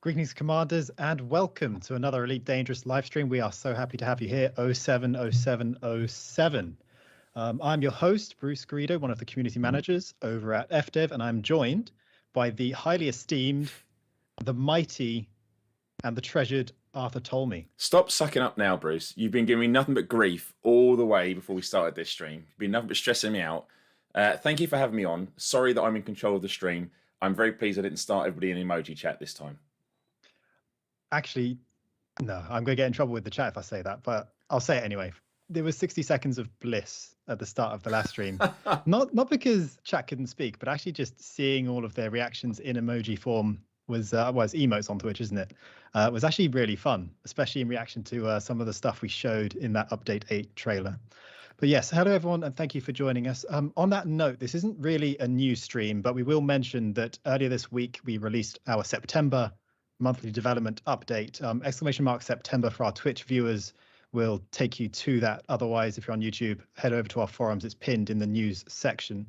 Greetings, commanders, and welcome to another Elite Dangerous live stream. We are so happy to have you here, 070707. I'm your host, Bruce Greedo, one of the community managers over at FDev, and I'm joined by the highly esteemed, the mighty, and the treasured Arthur Tolmie. Stop sucking up now, Bruce. You've been giving me nothing but grief all the way before we started this stream. You've been nothing but stressing me out. Thank you for having me on. Sorry that I'm in control of the stream. I'm very pleased I didn't start everybody in emoji chat this time. Actually, no, I'm going to get in trouble with the chat if I say that, but I'll say it anyway. There was 60 seconds of bliss at the start of the last stream. not because chat couldn't speak, but actually just seeing all of their reactions in emoji form was emotes on Twitch, isn't it? Was actually really fun, especially in reaction to some of the stuff we showed in that Update 8 trailer. But yes, hello everyone, and thank you for joining us. On that note, this isn't really a new stream, but we will mention that earlier this week we released our September monthly development update. !September for our Twitch viewers will take you to that. Otherwise, if you're on YouTube, head over to our forums. It's pinned in the news section,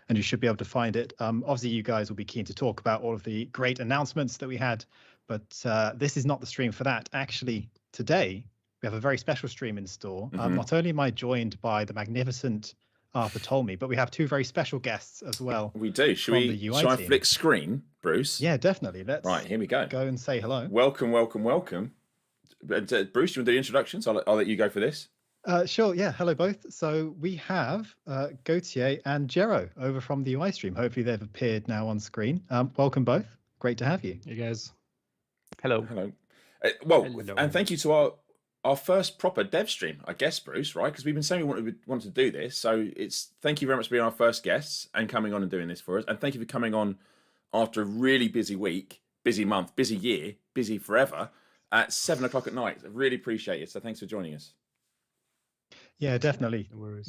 and you should be able to find it. Obviously, you guys will be keen to talk about all of the great announcements that we had, but this is not the stream for that. Actually, today, we have a very special stream in store. Not only am I joined by the magnificent Arthur Tolmie, but we have two very special guest as well. We do. Should I flick screen, Bruce? Yeah, definitely. Right, here we go. Go and say hello. Welcome. Bruce, you want to do the introductions? I'll let you go for this. Sure, yeah. Hello, both. So we have Gautier and Jero over from the UI stream. Hopefully they've appeared now on screen. Welcome both. Great to have you. Hey, guys. Hello. Hello. And thank you to our first proper dev stream, I guess, Bruce, right? Because we've been saying we want to do this. So thank you very much for being our first guests and coming on and doing this for us. And thank you for coming on after a really busy week, busy month, busy year, busy forever at 7 o'clock at night. I really appreciate it. So thanks for joining us. Yeah, definitely. No worries.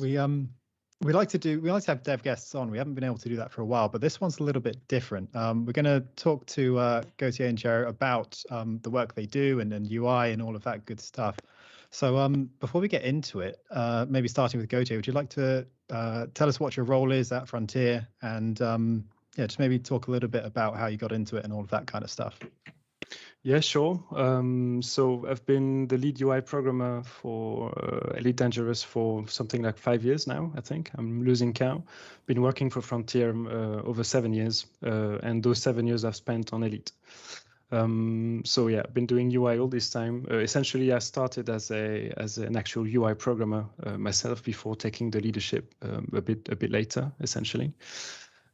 We like to have dev guests on. We haven't been able to do that for a while, but this one's a little bit different. We're going to talk to Gautier and Jero about the work they do and UI and all of that good stuff. So before we get into it, maybe starting with Gautier, would you like to tell us what your role is at Frontier and just maybe talk a little bit about how you got into it and all of that kind of stuff? Yeah, sure. So I've been the lead UI programmer for Elite Dangerous for something like 5 years now, I think. I'm losing count. Been working for Frontier over 7 years, and those 7 years I've spent on Elite. So yeah, been doing UI all this time. Essentially, I started as an actual UI programmer myself before taking the leadership a bit later, essentially.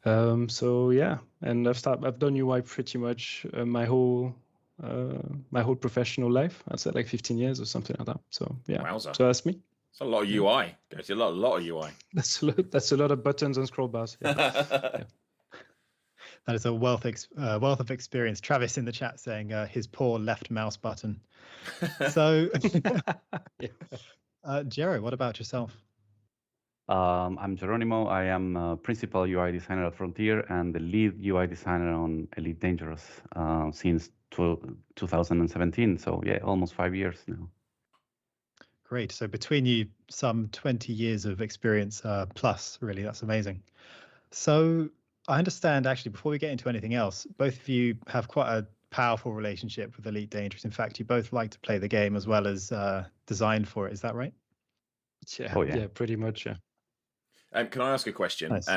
So yeah, and I've done UI pretty much my whole professional life. I'd say like 15 years or something like that. So yeah. Wowza. So that's me. It's a lot of UI. There's a lot of UI. That's a lot of buttons and scroll bars. Yeah. Yeah. That is a wealth of experience. Travis in the chat saying his poor left mouse button. So, Jero, what about yourself? I'm Geronimo. I am principal UI designer at Frontier and the lead UI designer on Elite Dangerous since 2017. So yeah, almost 5 years now. Great. So between you, some 20 years of experience plus, really, that's amazing. So I understand, actually, before we get into anything else, both of you have quite a powerful relationship with Elite Dangerous. In fact, you both like to play the game as well as design for it. Is that right? Yeah, yeah, pretty much, yeah. Can I ask a question? Nice.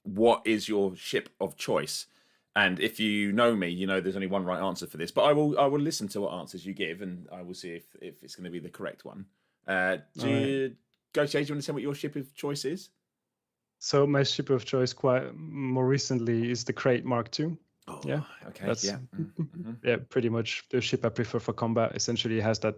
What is your ship of choice? And if you know me, you know there's only one right answer for this. But I will listen to what answers you give, and I will see if it's going to be the correct one. Gautier, do you want to say what your ship of choice is? So my ship of choice, quite more recently, is the Crate Mark II. Oh, yeah. Okay. That's, yeah. Yeah, pretty much the ship I prefer for combat. Essentially, it has that,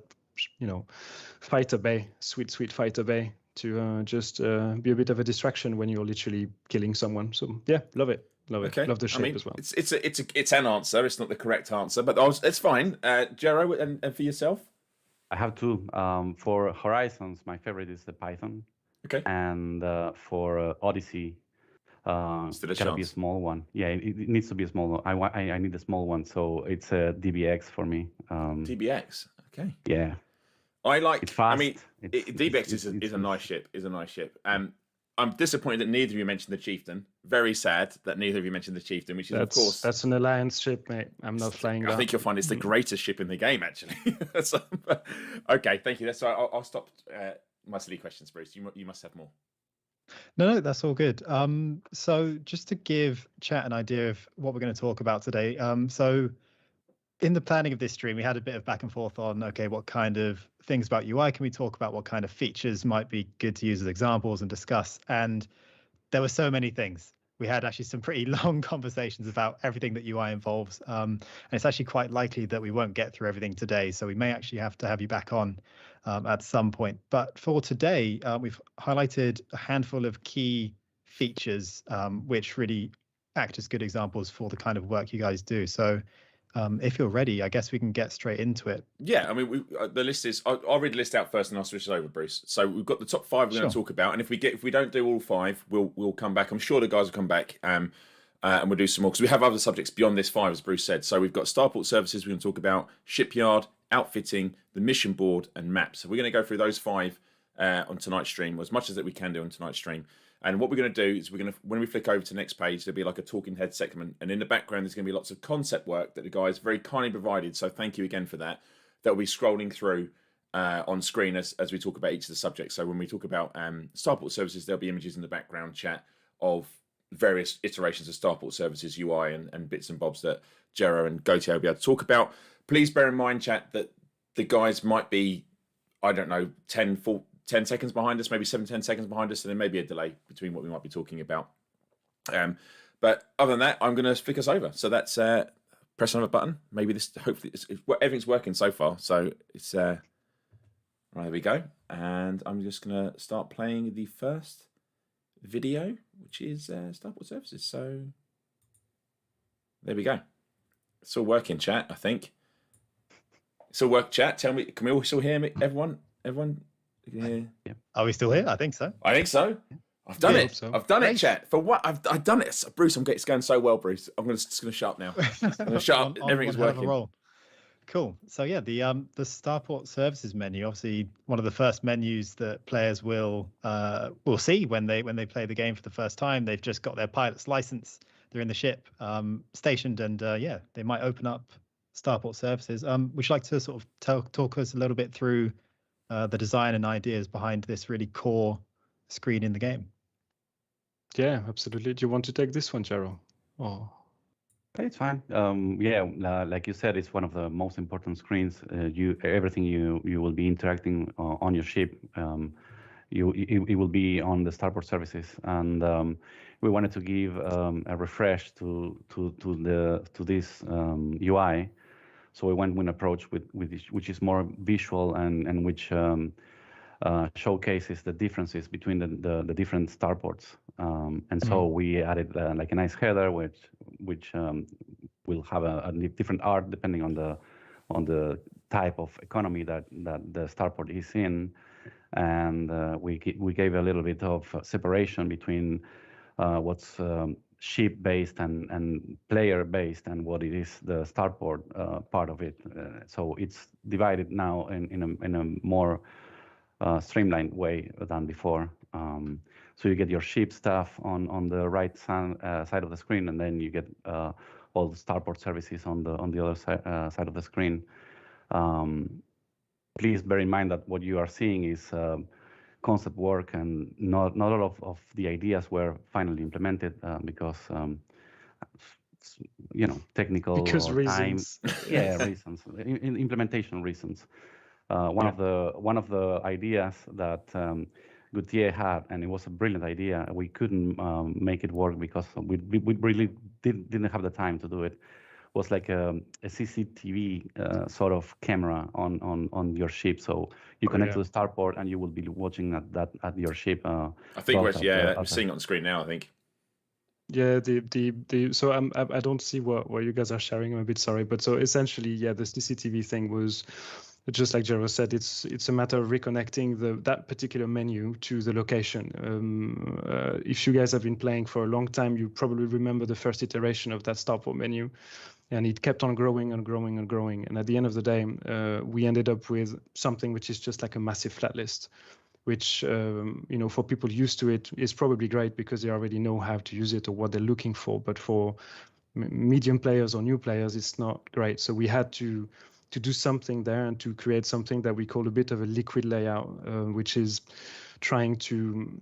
fighter bay, sweet fighter bay, to just be a bit of a distraction when you're literally killing someone. So yeah, love it. Okay. Love the shape as well. It's an answer. It's not the correct answer, but it's fine. Jero, and for yourself? I have two. For Horizons, my favorite is the Python. Okay. And for Odyssey, it's gotta be a small one. Yeah, it needs to be a small one. I need a small one, so it's a DBX for me. DBX. Okay. Yeah. I like. It's fast. I mean, DBX is a nice ship. I'm disappointed that neither of you mentioned the Chieftain. very sad that neither of you mentioned the Chieftain, which is, of course... That's an Alliance ship, mate. I'm not flying that. I think you'll find it's the greatest ship in the game, actually. So, okay, thank you. That's right. I'll stop my silly questions, Bruce. You must have more. No, that's all good. So just to give chat an idea of what we're going to talk about today. So in the planning of this stream, we had a bit of back and forth on, okay, what kind of things about UI can we talk about? What kind of features might be good to use as examples and discuss? And there were so many things. We had actually some pretty long conversations about everything that UI involves. And it's actually quite likely that we won't get through everything today. So we may actually have to have you back on at some point. But for today, we've highlighted a handful of key features which really act as good examples for the kind of work you guys do. So if you're ready, I guess we can get straight into it. Yeah, I mean, the list is. I'll read the list out first, and I'll switch it over, Bruce. So we've got the top 5 we're going to talk about, and if we don't do all 5, we'll come back. I'm sure the guys will come back, and we'll do some more because we have other subjects beyond this 5, as Bruce said. So we've got Starport services we're going to talk about, shipyard, outfitting, the mission board, and maps. So we're going to go through those 5 on tonight's stream, as much as that we can do on tonight's stream. And what we're going to do is when we flick over to the next page, there'll be like a talking head segment. And in the background, there's going to be lots of concept work that the guys very kindly provided. So thank you again for that. That will be scrolling through on screen as we talk about each of the subjects. So when we talk about Starport services, there'll be images in the background chat of various iterations of Starport services UI and bits and bobs that Jero and Gautier will be able to talk about. Please bear in mind, chat, that the guys might be, I don't know, 10 seconds behind us, maybe 7-10 seconds behind us, so there may be a delay between what we might be talking about. But other than that, I'm going to flick us over. So that's press another button. Maybe this, hopefully, everything's working so far. So it's, right, there we go. And I'm just going to start playing the first video, which is Starport Services. So there we go. It's all working, chat, I think. It's all work, chat. Tell me, can we all still hear me? Everyone? Yeah. Are we still here? I think so. I think so. I've done it. So. I've done it, chat. For what? I've done it. Bruce, it's going so well, Bruce. I'm just going to shut up now. I'm going to shut up. Everything's working. Cool. So yeah, the Starport services menu, obviously one of the first menus that players will see when they play the game for the first time. They've just got their pilot's license. They're in the ship stationed, and yeah, they might open up Starport services. Would you like to sort of talk us a little bit through the design and ideas behind this really core screen in the game? Yeah, absolutely. Do you want to take this one, Jero? Oh, it's fine. Yeah, like you said, it's one of the most important screens. Everything you will be interacting on your ship. It will be on the Starport services, and we wanted to give a refresh to this UI. So we went with an approach which is more visual and which showcases the differences between the different starports. And so we added like a nice header which will have a different art depending on the type of economy that the starport is in. And we gave a little bit of separation between what's ship-based and player-based, and what it is the starport part of it. So it's divided now in a more streamlined way than before. So you get your ship stuff on the right side of the screen, and then you get all the Starport services on the other side of the screen. Please bear in mind that what you are seeing is concept work, and not all of the ideas were finally implemented because technical reasons. Reasons, implementation reasons. One of the ideas that Gautier had, and it was a brilliant idea, we couldn't make it work because we really didn't have the time to do it, was like a CCTV sort of camera on your ship. So you connect to the Starport, and you will be watching at your ship. I think we're seeing it on screen now, I think. Yeah, so I don't see what you guys are sharing. I'm a bit sorry, but so essentially, yeah, the CCTV thing was just like Jero said. It's a matter of reconnecting that particular menu to the location. If you guys have been playing for a long time, you probably remember the first iteration of that Starport menu, and it kept on growing and growing and growing. And at the end of the day, we ended up with something which is just like a massive flat list. which for people used to it is probably great because they already know how to use it or what they're looking for. But for medium players or new players, it's not great. So we had to do something there and to create something that we call a bit of a liquid layout, which is trying to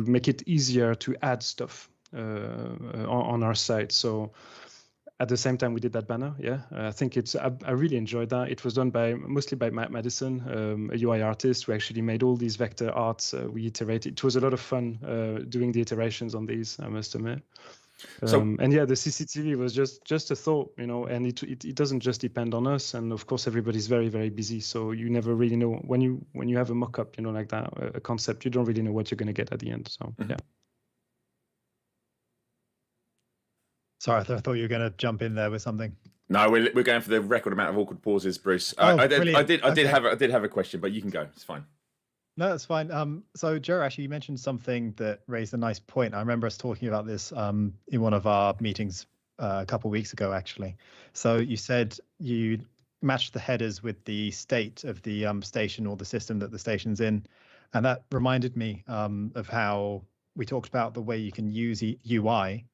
make it easier to add stuff on our site. So at the same time we did that banner, I think I really enjoyed that. It was done mostly by Matt Madison, a UI artist who actually made all these vector arts. We iterated. It was a lot of fun doing the iterations on these, I must admit. And the CCTV was just a thought, and it doesn't just depend on us. And of course, everybody's very, very busy. So you never really know when you have a mock-up, like that, a concept, you don't really know what you're going to get at the end. So yeah. Sorry, I thought you were going to jump in there with something. No, we're going for the record amount of awkward pauses, Bruce. I did have a question, but you can go. It's fine. No, that's fine. So Joe, actually, you mentioned something that raised a nice point. I remember us talking about this in one of our meetings a couple of weeks ago, actually. So you said you matched the headers with the state of the station or the system that the station's in, and that reminded me of how we talked about the way you can use UI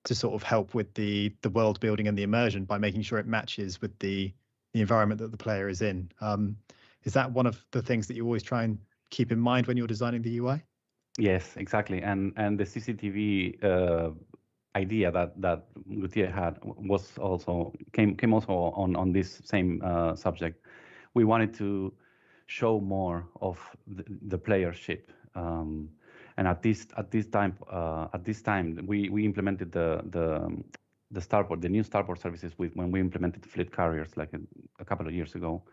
to sort of help with the world building and the immersion by making sure it matches with the environment that the player is in. Is that one of the things that you always try and keep in mind when you're designing the UI? Yes, exactly. And the CCTV idea that Gautier had was also came also on this same subject. We wanted to show more of the player ship. And at this time, we implemented the Starport, the new Starport services when we implemented fleet carriers like a couple of years ago.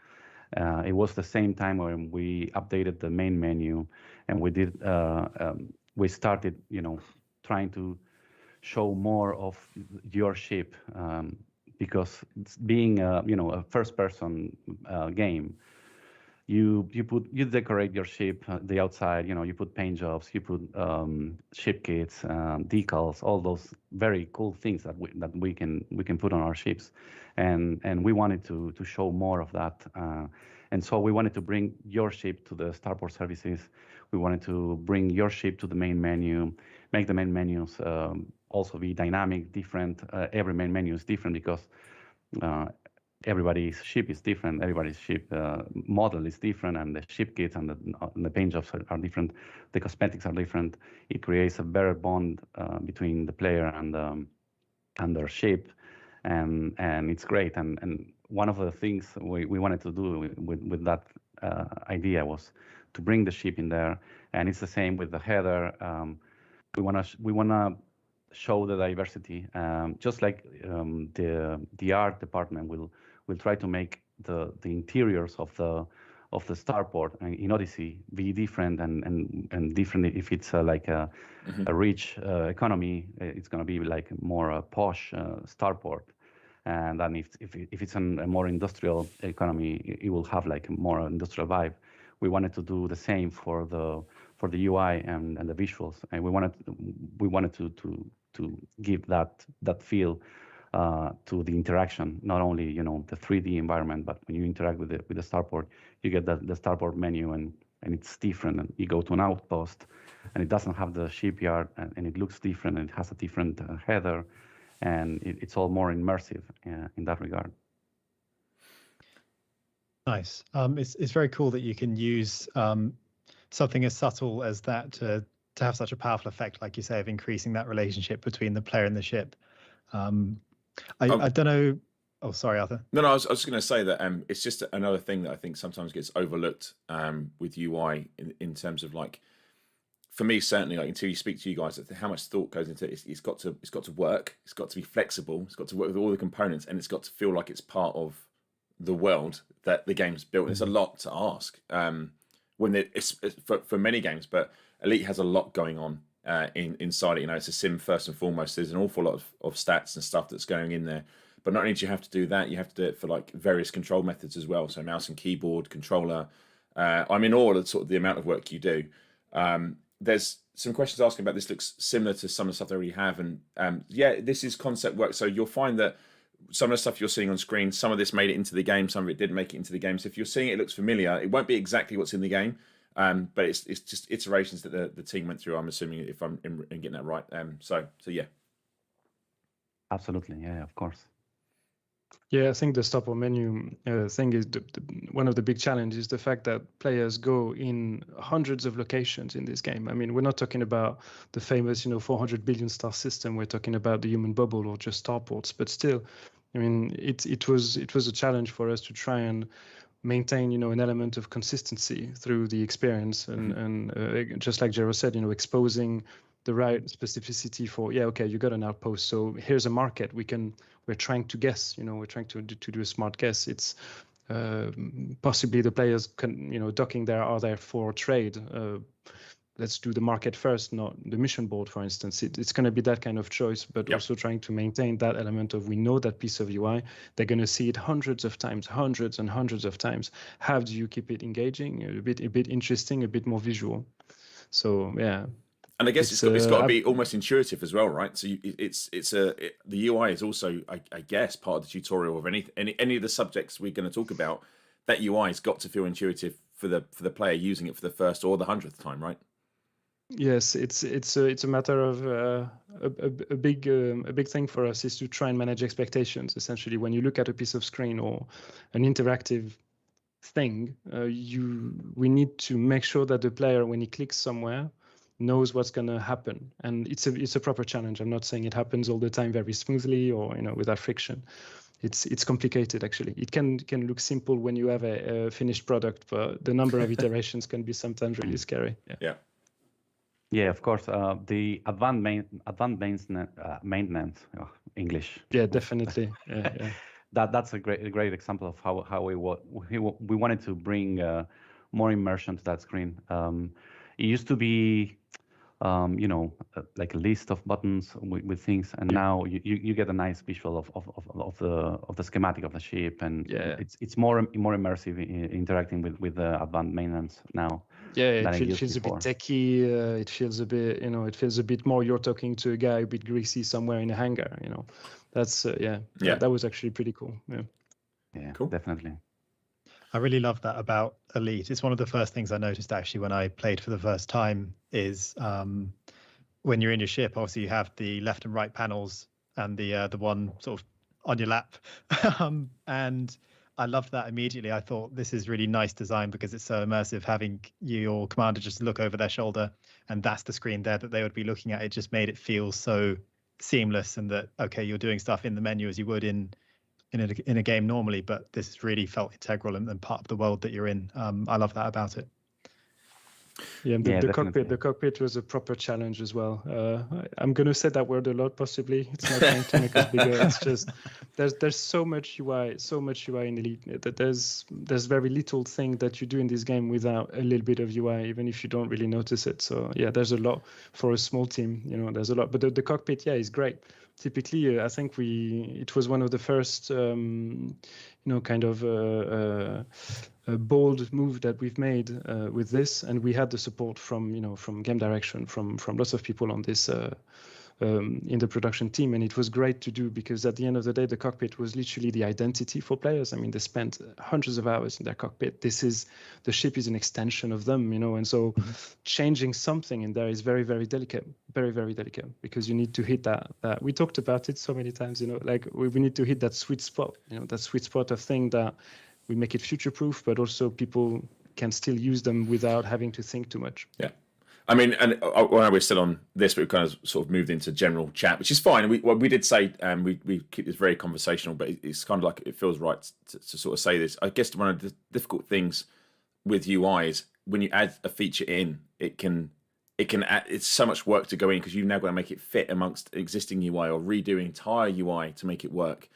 It was the same time when we updated the main menu, and we started, trying to show more of your ship, because being a first-person game. You decorate your ship, the outside, you put paint jobs, you put ship kits, decals, all those very cool things that we can put on our ships, and we wanted to show more of that, and so we wanted to bring your ship to the Starport services. We wanted to bring your ship to the main menu, make the main menus also be dynamic, different. Every main menu is different because everybody's ship is different, everybody's ship model is different, and the ship kits and the paint jobs are different, the cosmetics are different. It creates a better bond between the player and their ship, and it's great. And one of the things we wanted to do with that idea was to bring the ship in there, and it's the same with the header. We wanna show the diversity, just like the art department will try to make the interiors of the Starport in Odyssey be different and different. If it's like a rich economy, it's going to be like more a posh Starport, and then if it's a more industrial economy, it will have like a more industrial vibe. We wanted to do the same for the UI and the visuals, and we wanted to give that feel to the interaction, not only the 3D environment, but when you interact with the Starport, you get the Starport menu, and it's different. And you go to an outpost, and it doesn't have the shipyard, and it looks different, and it has a different header, and it's all more immersive in that regard. Nice. It's very cool that you can use something as subtle as that to have such a powerful effect, like you say, of increasing that relationship between the player and the ship. I don't know. Oh, sorry, Arthur. No, I was just going to say that it's just another thing that I think sometimes gets overlooked with UI in terms of, like, for me certainly, like, until you speak to you guys, how much thought goes into it. It's got to work. It's got to be flexible. It's got to work with all the components, and it's got to feel like it's part of the world that the game's built. It's a lot to ask when it's for many games, but Elite has a lot going on inside it. It's a sim first and foremost. There's an awful lot of stats and stuff that's going in there. But not only do you have to do that, you have to do it for like various control methods as well. So mouse and keyboard, controller. I'm in awe of sort of the amount of work you do. There's some questions asking about this. Looks similar to some of the stuff they already have, and yeah, this is concept work. So you'll find that some of the stuff you're seeing on screen, some of this made it into the game, some of it didn't make it into the game. So if you're seeing it looks familiar, it won't be exactly what's in the game, but it's just iterations that the team went through. I'm assuming, if I'm in getting that right. So yeah. Absolutely, yeah, of course. Yeah, I think the Starport menu thing is one of the big challenges is the fact that players go in hundreds of locations in this game. I mean, we're not talking about the famous, 400 billion star system. We're talking about the human bubble or just starports. But still, I mean, it was a challenge for us to try and maintain, an element of consistency through the experience, and just like Jero said, exposing the right specificity for, okay, you got an outpost, so here's a market we're trying to guess, we're trying to do a smart guess. It's possibly the players can, docking there are there for trade. Let's do the market first, not the mission board, for instance. It's going to be that kind of choice, but also trying to maintain that element of, we know that piece of UI, they're going to see it hundreds of times, hundreds and hundreds of times. How do you keep it engaging, a bit interesting, a bit more visual? So yeah. And I guess it's got to be almost intuitive as well, right? So the UI is also, I guess, part of the tutorial of any of the subjects we're going to talk about. That UI has got to feel intuitive for the player using it for the first or the 100th time, right? Yes, it's a matter of a big thing for us is to try and manage expectations. Essentially, when you look at a piece of screen or an interactive thing, we need to make sure that the player, when he clicks somewhere, knows what's going to happen, and it's a proper challenge. I'm not saying it happens all the time very smoothly or without friction. It's complicated, actually. It can look simple when you have a finished product, but the number of iterations can be sometimes really scary. Yeah, of course. The advanced maintenance, English. Yeah, definitely. Yeah. That's a great example of how we wanted to bring more immersion to that screen. It used to be, like a list of buttons with things, and now you get a nice visual of the schematic of the ship, and it's more immersive interacting with the advanced maintenance now. Yeah, it feels a bit techy. It feels a bit, it feels a bit more. You're talking to a guy a bit greasy somewhere in a hangar. That's that was actually pretty cool. Yeah, cool. Definitely. I really love that about Elite. It's one of the first things I noticed actually when I played for the first time is when you're in your ship, obviously you have the left and right panels and the one sort of on your lap. And I loved that immediately. I thought this is really nice design because it's so immersive, having your commander just look over their shoulder and that's the screen there that they would be looking at. It just made it feel so seamless, and that, okay, you're doing stuff in the menu as you would in a game normally, but this really felt integral and part of the world that you're in. I love that about it. Yeah, the cockpit was a proper challenge as well. I'm going to say that word a lot, possibly. It's not trying to make us bigger. It's just there's so much UI in Elite that there's very little thing that you do in this game without a little bit of UI, even if you don't really notice it. So yeah, there's a lot for a small team. There's a lot, but the cockpit, is great. Typically, I think it was one of the first, kind of a bold move that we've made with this, and we had the support from game direction, from lots of people on this in the production team, and it was great to do because at the end of the day, the cockpit was literally the identity for players. I mean, they spent hundreds of hours in their cockpit. The ship is an extension of them, and so changing something in there is very, very delicate, very, very delicate, because you need to hit that. We talked about it so many times, like we need to hit that sweet spot, that sweet spot of thing that we make it future-proof, but also people can still use them without having to think too much. Yeah. I mean, and when we're still on this, we've kind of sort of moved into general chat, which is fine. We did say we keep this very conversational, but it's kind of like it feels right to sort of say this. I guess one of the difficult things with UI is when you add a feature in, it can add, it's so much work to go in because you've now got to make it fit amongst existing UI or redo entire UI to make it work.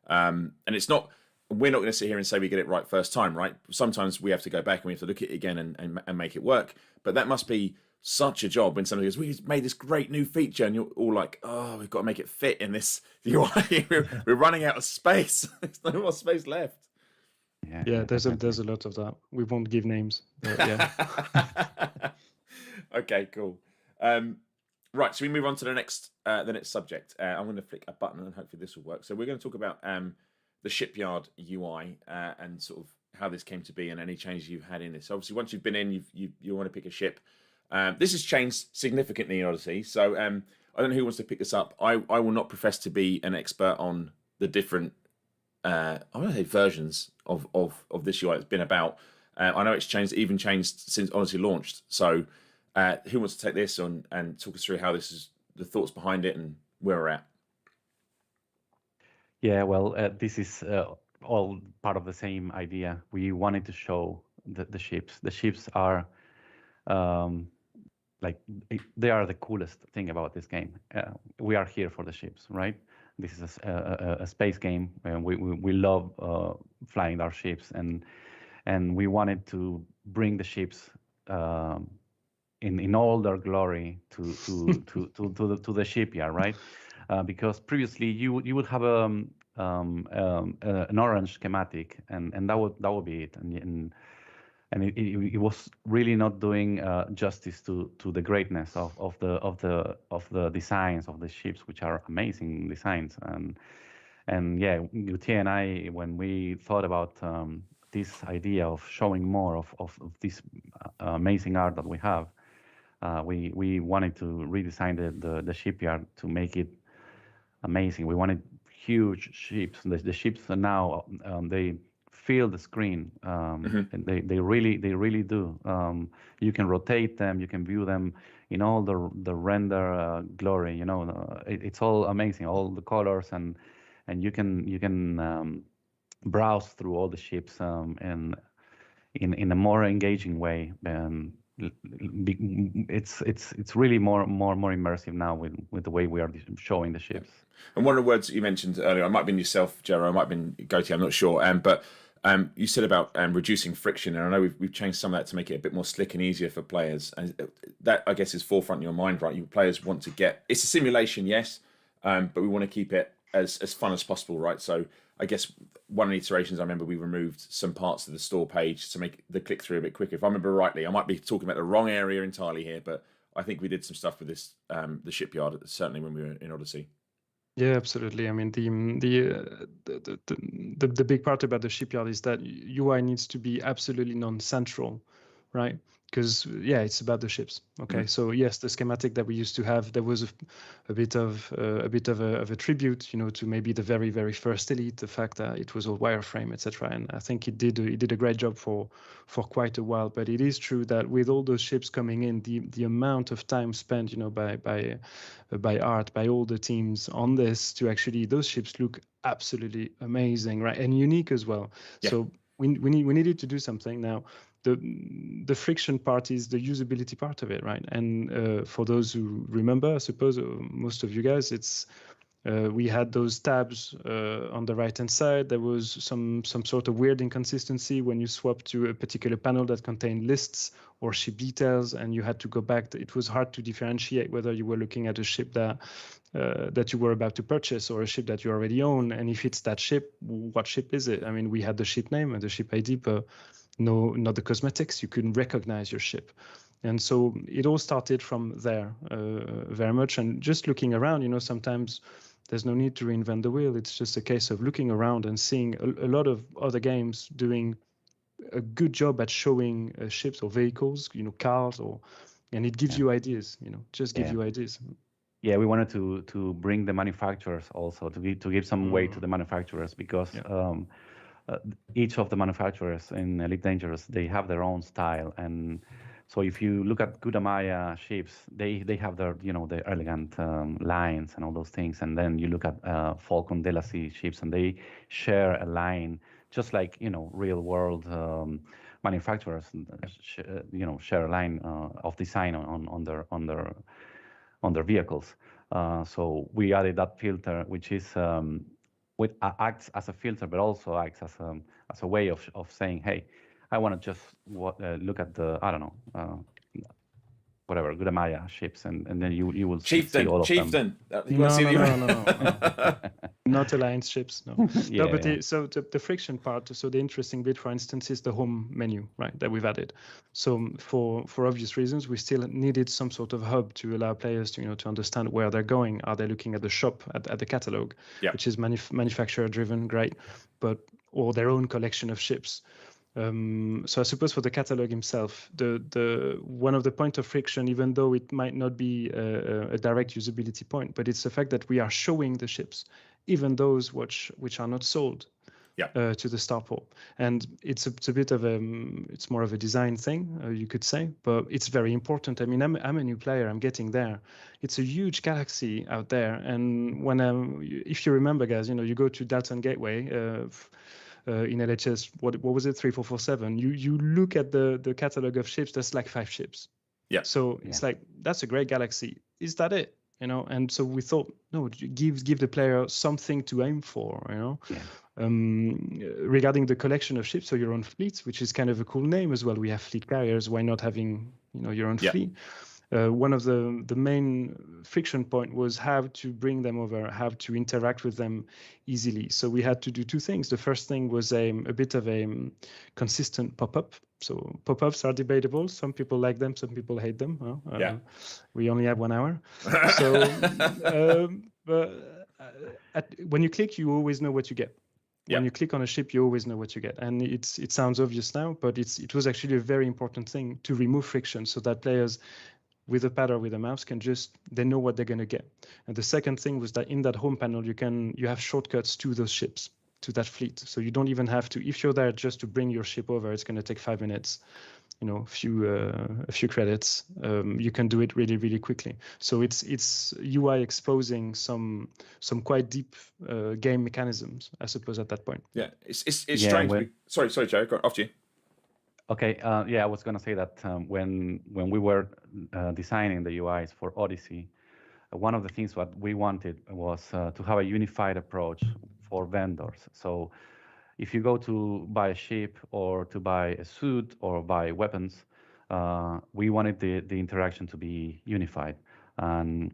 And it's not. We're not going to sit here and say we get it right first time, right? Sometimes we have to go back and we have to look at it again and make it work. But that must be such a job when somebody goes, "We've made this great new feature," and you're all like, "Oh, we've got to make it fit in this UI. We're running out of space. There's no more space left." Yeah, there's a lot of that. We won't give names. But yeah. Okay, cool. Right, so we move on to the next subject. I'm going to flick a button and hopefully this will work. So we're going to talk about the Shipyard UI and sort of how this came to be and any changes you've had in this. Obviously, once you've been in, you want to pick a ship. This has changed significantly in Odyssey. So I don't know who wants to pick this up. I will not profess to be an expert on the different I want to say versions of this UI that's been about. I know it's changed since Odyssey launched. So who wants to take this on and talk us through how this is, the thoughts behind it and where we're at? Yeah, well, this is all part of the same idea. We wanted to show the ships. The ships are they are the coolest thing about this game. We are here for the ships, right? This is a space game, and we love flying our ships, and we wanted to bring the ships in all their glory to the shipyard, right? Because previously you would have an orange schematic, and that would be it, and it was really not doing justice to the greatness of the designs of the ships, which are amazing designs. And yeah, Gautier and I, when we thought about this idea of showing more of this amazing art that we have, we wanted to redesign the shipyard to make it amazing. We wanted huge ships. The ships are now they fill the screen. And they really do. You can rotate them. You can view them in all the render glory. You know, it's all amazing. All the colors and you can browse through all the ships and in a more engaging way. It's really more immersive now with the way we are showing the ships. And one of the words that you mentioned earlier, it might have been yourself, Jero, it might have been Gautier, I'm not sure. But you said about reducing friction, and I know we've changed some of that to make it a bit more slick and easier for players. And that, I guess, is forefront in your mind, right? You players want to get, it's a simulation, yes, but we want to keep it as fun as possible, right? So I guess one of the iterations, I remember we removed some parts of the store page to make the click through a bit quicker. If I remember rightly, I might be talking about the wrong area entirely here, but I think we did some stuff with this, the shipyard, certainly when we were in Odyssey. Yeah, absolutely. I mean, the big part about the shipyard is that UI needs to be absolutely non-central, right? Because yeah, it's about the ships. Okay, so yes, the schematic that we used to have, there was a bit of a tribute, you know, to maybe the very first Elite, the fact that it was all wireframe, etc. And I think it did a great job for quite a while. But it is true that with all those ships coming in, the amount of time spent, you know, by art, by all the teams on this to actually those ships look absolutely amazing, right, and unique as well. Yeah. So we needed to do something now. The friction part is the usability part of it, right? And for those who remember, I suppose most of you guys, it's we had those tabs on the right-hand side. There was some sort of weird inconsistency when you swapped to a particular panel that contained lists or ship details, and you had to go back. It was hard to differentiate whether you were looking at a ship that you were about to purchase or a ship that you already own. And if it's that ship, what ship is it? I mean, we had the ship name and the ship ID, but no, not the cosmetics. You couldn't recognize your ship. And so it all started from there very much. And just looking around, you know, sometimes there's no need to reinvent the wheel. It's just a case of looking around and seeing a lot of other games doing a good job at showing ships or vehicles, you know, cars, and it gives you ideas, you know, just give you ideas. Yeah, we wanted to bring the manufacturers also to give some weight to the manufacturers, because each of the manufacturers in Elite Dangerous, they have their own style. And so if you look at Gudamaya ships, they have their, you know, the elegant lines and all those things. And then you look at Falcon de la Sea ships, and they share a line, just like, you know, real world manufacturers, you know, share a line of design on their vehicles. So we added that filter, which is acts as a filter, but also acts as a way of saying, hey, I want to just look at the, I don't know, whatever, Gudamaya ships, and then you will see all of them. No. not alliance ships. No, Yeah, no. But yeah. so the friction part. So the interesting bit, for instance, is the home menu, right? That we've added. So for obvious reasons, we still needed some sort of hub to allow players to to understand where they're going. Are they looking at the shop, at the catalog, which is manufacturer driven, great, but or their own collection of ships. So I suppose for the catalog himself, the one of the point of friction, even though it might not be a direct usability point, but it's the fact that we are showing the ships, even those which are not sold to the Starport. And it's a bit of it's more of a design thing, you could say, but it's very important. I mean, I'm a new player, I'm getting there. It's a huge galaxy out there. And when if you remember, guys, you go to Dalton Gateway, in LHS, what was it, 3447? You look at the catalog of ships. There's like 5 ships. Yeah. So it's like, that's a great galaxy. Is that it? And so we thought, no, give the player something to aim for. Regarding the collection of ships, so your own fleets, which is kind of a cool name as well. We have fleet carriers. Why not having your own fleet? One of the main friction point was how to bring them over, how to interact with them easily. So we had to do 2 things. The first thing was a bit of a consistent pop-up. So pop-ups are debatable. Some people like them, some people hate them. We only have 1 hour. So when you click, you always know what you get. When you click on a ship, you always know what you get. And it sounds obvious now, but it was actually a very important thing to remove friction so that players with a pad or with a mouse they know what they're going to get. And the second thing was that in that home panel, you have shortcuts to those ships, to that fleet. So you don't even have to, if you're there just to bring your ship over, it's going to take 5 minutes, a few credits. You can do it really, really quickly. So it's UI exposing some quite deep game mechanisms, I suppose, at that point. Yeah, it's strange. Sorry, Joe, go after you. Okay, I was going to say that when we were designing the UIs for Odyssey, one of the things what we wanted was to have a unified approach for vendors. So if you go to buy a ship or to buy a suit or buy weapons, we wanted the interaction to be unified, and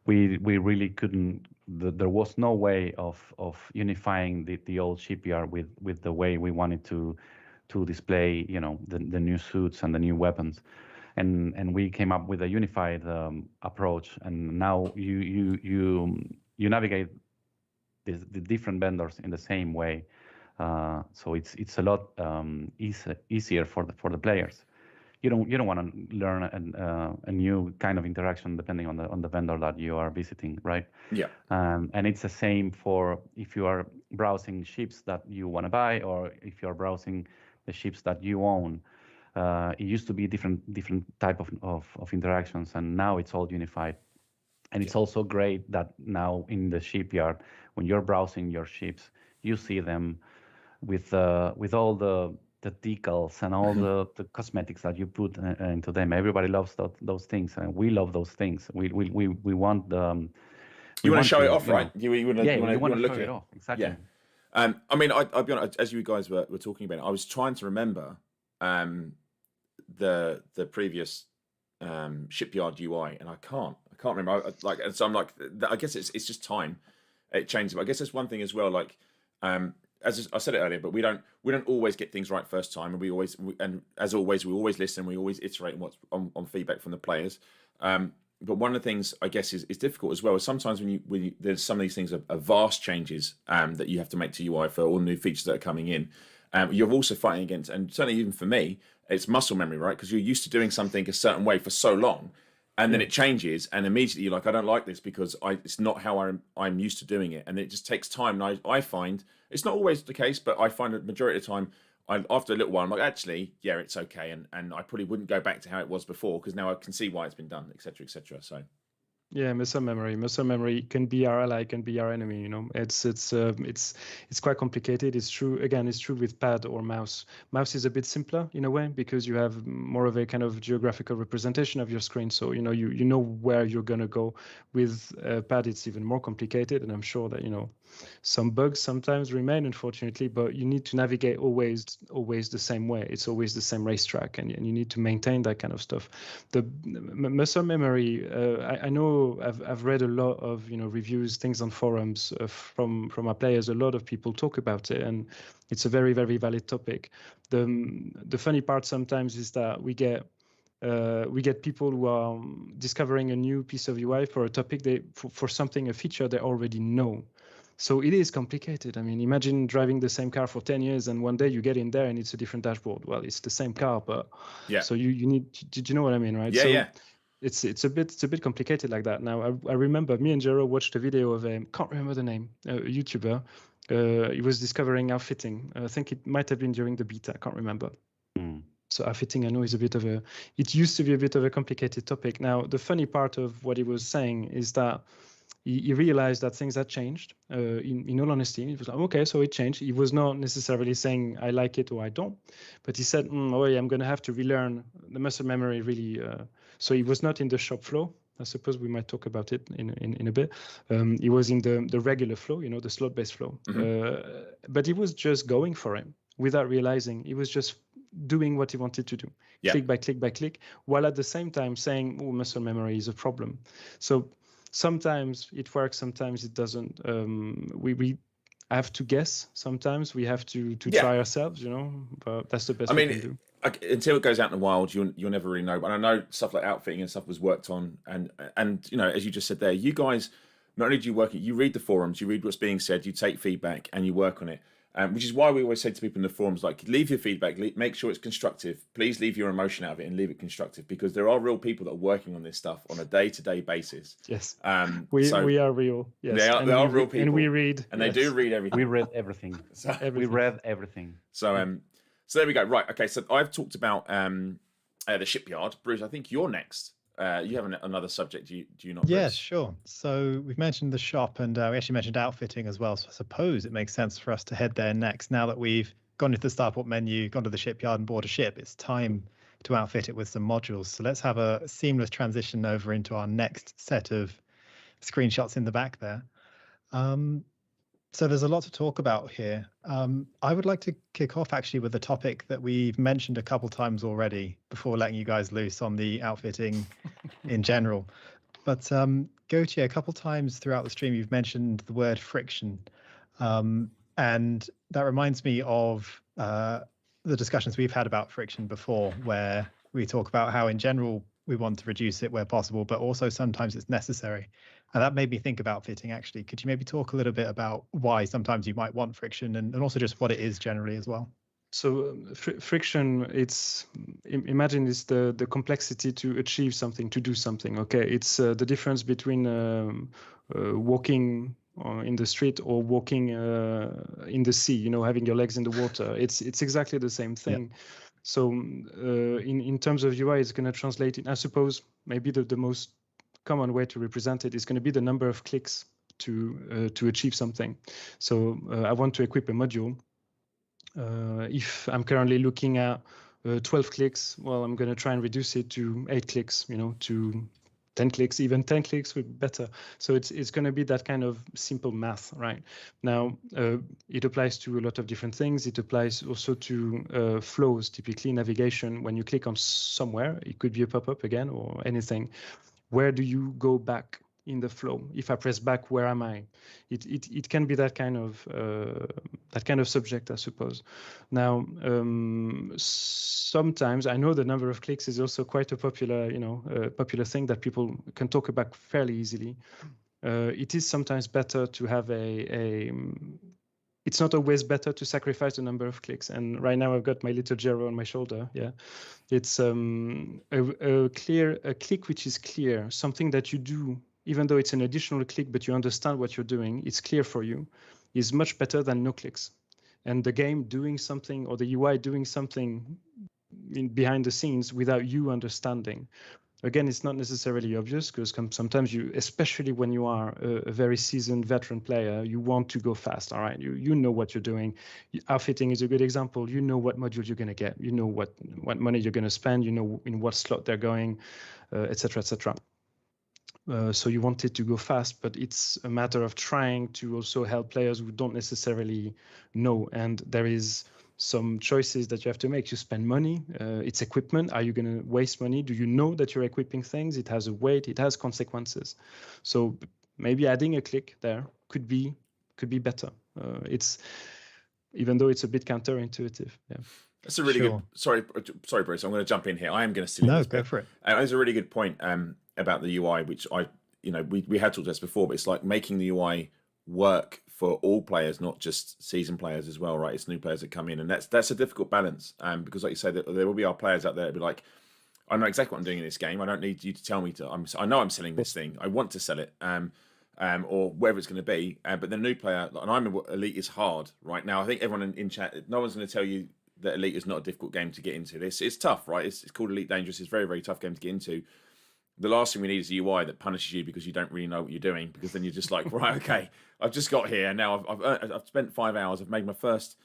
we really couldn't. There was no way of unifying the old shipyard with the way we wanted to display, the new suits and the new weapons, and we came up with a unified approach. And now you navigate the different vendors in the same way, so it's a lot easier for the players. You don't want to learn a new kind of interaction depending on the vendor that you are visiting, right? Yeah. And it's the same for if you are browsing ships that you want to buy, or if you are browsing the ships that you own. It used to be different type of interactions, and now it's all unified. And it's also great that now in the shipyard, when you're browsing your ships, you see them with all the decals and all the cosmetics that you put into them. Everybody loves those things, and we love those things. We want the. You want to show it off, right? You want to look at it off. Exactly. Yeah. I mean, I'll be honest. As you guys were talking about it, I was trying to remember the previous Shipyard UI, and I can't remember. So I'm like, I guess it's just time. It changes. But I guess there's one thing as well. Like, as I said it earlier, but we don't always get things right first time, and as always, we always listen. We always iterate what's on feedback from the players. But one of the things I guess is difficult as well is sometimes when there's some of these things are vast changes that you have to make to UI for all new features that are coming in. You're also fighting against, and certainly even for me, it's muscle memory, right? Because you're used to doing something a certain way for so long, and then it changes, and immediately you're like, I don't like this because it's not how I'm used to doing it, and it just takes time. And I find it's not always the case, but I find the majority of the time, after a little while, I'm like, actually, yeah, it's okay, and I probably wouldn't go back to how it was before because now I can see why it's been done, etc., etc. So. Yeah, muscle memory can be our ally, can be our enemy. It's quite complicated. It's true. Again, it's true with pad or mouse. Mouse is a bit simpler in a way because you have more of a kind of geographical representation of your screen. So you know where you're gonna go. With pad, it's even more complicated, and I'm sure that Some bugs sometimes remain, unfortunately, but you need to navigate always the same way. It's always the same racetrack, and you need to maintain that kind of stuff. The muscle memory, I know I've read a lot of reviews, things on forums from our players. A lot of people talk about it, and it's a very, very valid topic. The funny part sometimes is that we get people who are discovering a new piece of UI for a topic for something, a feature they already know. So it is complicated. I mean, imagine driving the same car for 10 years and one day you get in there and it's a different dashboard. Well, it's the same car, but yeah. So you need. Did you know what I mean, right? Yeah, so yeah. It's a bit complicated like that. Now I remember me and Jero watched a video of can't remember the name, a YouTuber. He was discovering outfitting. I think it might have been during the beta. I can't remember. So outfitting, I know, is it used to be a bit of a complicated topic. Now, the funny part of what he was saying is that he realized that things had changed. In all honesty, he was like, okay, so it changed. He was not necessarily saying I like it or I don't, but he said, oh yeah, I'm going to have to relearn the muscle memory really. So he was not in the shop flow. I suppose we might talk about it in a bit. He was in the regular flow, the slot-based flow. But he was just going for it without realizing. He was just doing what he wanted to do, click by click by click, while at the same time saying, oh, muscle memory is a problem. So sometimes it works, sometimes it doesn't. We have to guess. Sometimes we have to try ourselves, but that's the best we can do. Until it goes out in the wild, you'll never really know. But I know stuff like outfitting and stuff was worked on, and as you just said there, you guys not only do you work it, you read the forums, you read what's being said, you take feedback, and you work on it. Which is why we always say to people in the forums, like, leave your feedback, make sure it's constructive. Please leave your emotion out of it and leave it constructive, because there are real people that are working on this stuff on a day-to-day basis. Yes, we are real. Yes, they are real people, and we read, and they do read everything. We read everything. We read everything. So there we go. Right. Okay. So I've talked about the shipyard. Bruce, I think you're next. You have another subject, do you not? Yes, sure. So we've mentioned the shop, and we actually mentioned outfitting as well. So I suppose it makes sense for us to head there next. Now that we've gone into the Starport menu, gone to the shipyard and bought a ship, it's time to outfit it with some modules. So let's have a seamless transition over into our next set of screenshots in the back there. So there's a lot to talk about here. I would like to kick off actually with a topic that we've mentioned a couple times already before letting you guys loose on the outfitting in general. But Gauthier, a couple times throughout the stream, you've mentioned the word friction. And that reminds me of the discussions we've had about friction before, where we talk about how in general we want to reduce it where possible, but also sometimes it's necessary. And that made me think about fitting, actually. Could you maybe talk a little bit about why sometimes you might want friction, and also just what it is generally as well? So friction, imagine it's the complexity to achieve something, to do something. Okay, it's the difference between walking in the street or walking in the sea, having your legs in the water. It's exactly the same thing. Yep. So in terms of UI, it's going to translate in, I suppose, maybe the most common way to represent it is going to be the number of clicks to achieve something. So I want to equip a module. If I'm currently looking at 12 clicks, well, I'm going to try and reduce it to 8 clicks, to 10 clicks, even 10 clicks would be better. So it's going to be that kind of simple math, right? Now, it applies to a lot of different things. It applies also to flows, typically navigation. When you click on somewhere, it could be a pop-up again or anything. Where do you go back in the flow? If I press back, where am I? It can be that kind of subject, I suppose. Now, sometimes I know the number of clicks is also quite a popular, popular thing that people can talk about fairly easily. It is sometimes better to have it's not always better to sacrifice the number of clicks. And right now I've got my little Jero on my shoulder. Yeah, it's a click which is clear, something that you do, even though it's an additional click, but you understand what you're doing, it's clear for you, is much better than no clicks. And the game doing something or the UI doing something behind the scenes without you understanding. Again, it's not necessarily obvious because sometimes you, especially when you are a very seasoned veteran player, you want to go fast, all right? You know what you're doing. Outfitting is a good example. You know what module you're going to get. You know what money you're going to spend. You know in what slot they're going, et cetera, et cetera. So you want it to go fast, but it's a matter of trying to also help players who don't necessarily know. And there is some choices that you have to make. You spend money, it's equipment. Are you going to waste money? Do you know that you're equipping things? It has a weight, it has consequences. So maybe adding a click there could be better. It's, even though it's a bit counterintuitive. Yeah. That's a really good. Sorry, Bruce. I'm going to jump in here. I am going to steal this. No, go for it. That's a really good point about the UI, which we had talked about this before, but it's like making the UI work for all players, not just seasoned players as well, right? It's new players that come in, and that's a difficult balance. Because, like you said, there will be our players out there that be like, I know exactly what I'm doing in this game. I don't need you to tell me to. I know I'm selling this thing. I want to sell it. Or wherever it's going to be. But the new player, and I'm Elite is hard right now. I think everyone in chat, no one's going to tell you that Elite is not a difficult game to get into. It's tough, right? It's called Elite Dangerous. It's a very, very tough game to get into. The last thing we need is a UI that punishes you because you don't really know what you're doing. Because then you're just like, right, okay, I've just got here. Now I've spent 5 hours. I've made my first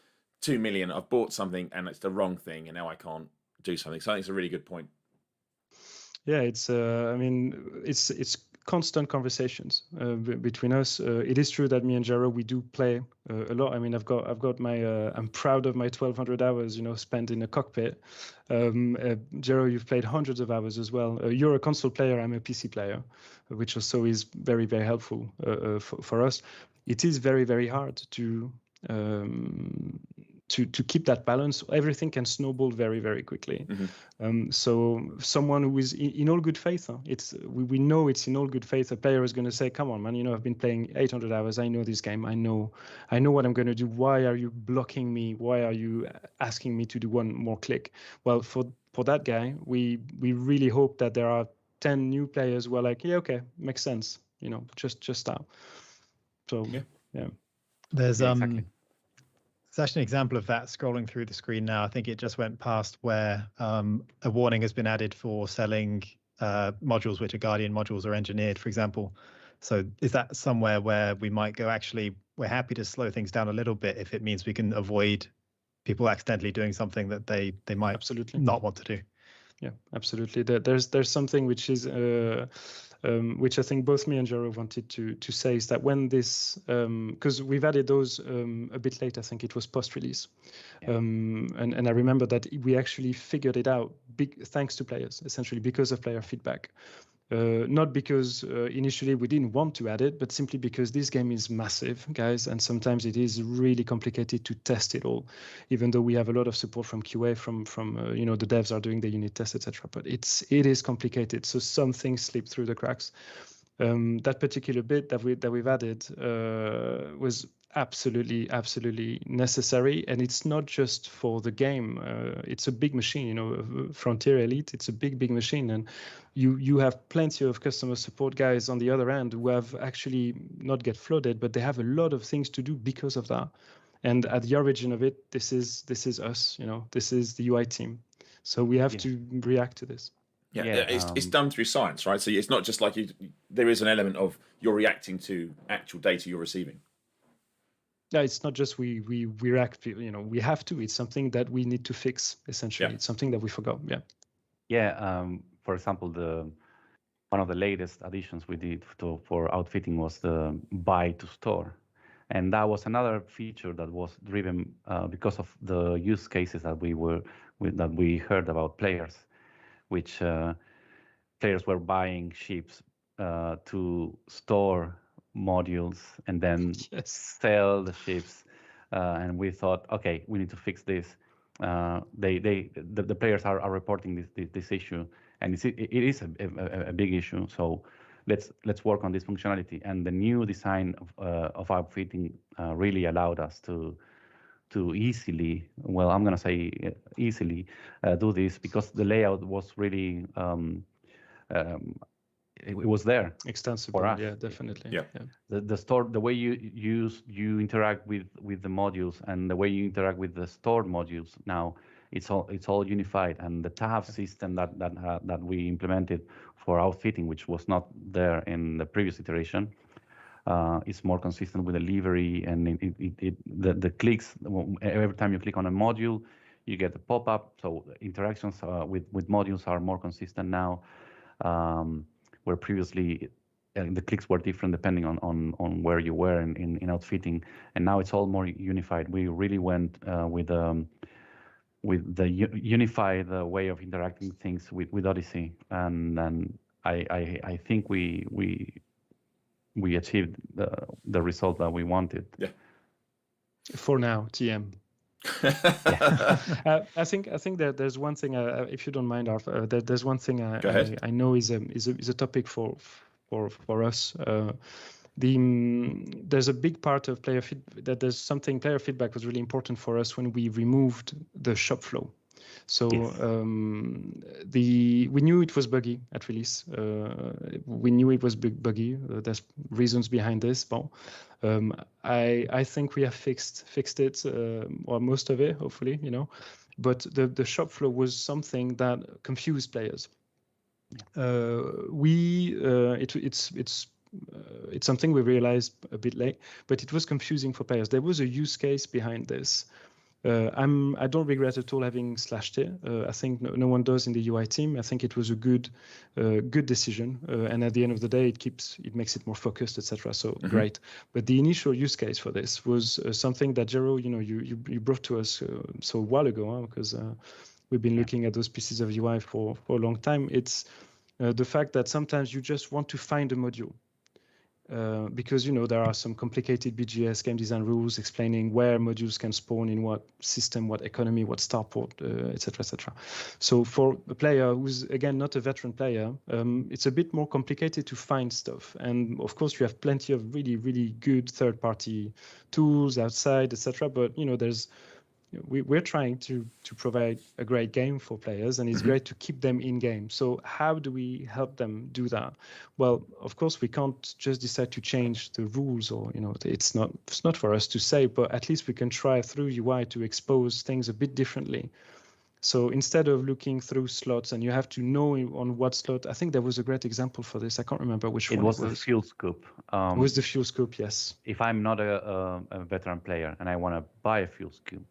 2 million. I've bought something and it's the wrong thing, and now I can't do something. So I think it's a really good point. Yeah, it's. I mean, it's constant conversations between us. It is true that me and Jero, we do play a lot. I mean, I've got my. I'm proud of my 1,200 hours, spent in a cockpit. Jero, you've played hundreds of hours as well. You're a console player. I'm a PC player, which also is very, very helpful for us. It is very, very hard to keep that balance. Everything can snowball very, very quickly. Mm-hmm. So someone who is in all good faith, we know it's in all good faith. A player is going to say, come on, man, I've been playing 800 hours. I know this game. I know what I'm going to do. Why are you blocking me? Why are you asking me to do one more click? Well, for that guy, we really hope that there are 10 new players who are like, yeah, okay, makes sense. Just start. So yeah. There's exactly. It's actually an example of that scrolling through the screen now. I think it just went past where a warning has been added for selling modules which are Guardian modules or engineered, for example. So is that somewhere where we might go, actually, we're happy to slow things down a little bit if it means we can avoid people accidentally doing something that they might absolutely not want to do? Yeah, absolutely. There's something which is which I think both me and Jero wanted to say, is that when this, because we've added those a bit late, I think it was post-release. Yeah. And I remember that we actually figured it out thanks to players, essentially because of player feedback. Not because initially we didn't want to add it, but simply because this game is massive, guys, and sometimes it is really complicated to test it all, even though we have a lot of support from QA, from the devs are doing the unit tests, etc. But it is complicated, so some things slip through the cracks. That particular bit that we've added was absolutely necessary, and it's not just for the game. It's a big machine, Frontier Elite. It's a big machine, and you have plenty of customer support guys on the other end who have actually not get flooded, but they have a lot of things to do because of that. And at the origin of it, this is us. This is the UI team. So we have to react to this. Yeah, it's done through science, right? So it's not just like there is an element of you're reacting to actual data you're receiving. Yeah, it's not just we react, we have to. It's something that we need to fix, essentially. Yeah. It's something that we forgot. Yeah. Yeah. For example, one of the latest additions we did for outfitting was the buy to store. And that was another feature that was driven because of the use cases that we heard about players, which players were buying ships to store modules and then sell the ships, and we thought, okay, we need to fix this. The players are reporting this issue, and it is a big issue. So let's work on this functionality. And the new design of outfitting really allowed us to easily, well, I'm gonna say easily, do this, because the layout was really it was there extensible for us. Yeah, definitely. Yeah. The store, the way you interact with the modules and the way you interact with the stored modules now, it's all unified. And the tab system that we implemented for outfitting, which was not there in the previous iteration, is more consistent with the livery, and the clicks. Every time you click on a module, you get a pop-up. So interactions with modules are more consistent now. Where previously the clicks were different depending on where you were in outfitting, and now it's all more unified. We really went with the unified way of interacting things with Odyssey, and I think we achieved the result that we wanted. Yeah. For now, TM. I think that there's one thing, if you don't mind, Arf, there's one thing I know is a topic for us. There's a big part of player feedback was really important for us when we removed the shop flow. So Yes. We knew it was buggy at release. We knew it was buggy. There's reasons behind this. But I think we have fixed it, or most of it, hopefully, But the shop flow was something that confused players. It's something we realized a bit late, but it was confusing for players. There was a use case behind this. I don't regret at all having slashed it. I think no one does in the UI team. I think it was a good decision, and at the end of the day, it makes it more focused, etc. So great. But the initial use case for this was something that Jero, you brought to us so a while ago, because we've been looking at those pieces of UI for a long time. It's the fact that sometimes you just want to find a module. Because there are some complicated BGS game design rules explaining where modules can spawn in what system, what economy, what starport, etc., etc. So for a player who's again not a veteran player, it's a bit more complicated to find stuff. And of course, you have plenty of really, really good third-party tools outside, etc. But we're trying to provide a great game for players, and it's great to keep them in game. So how do we help them do that? Well, of course, we can't just decide to change the rules, or it's not for us to say, but at least we can try through UI to expose things a bit differently. So instead of looking through slots and you have to know on what slot, I think there was a great example for this. I can't remember which one it was. It was the fuel scoop. It was the fuel scoop, yes. If I'm not a veteran player and I want to buy a fuel scoop,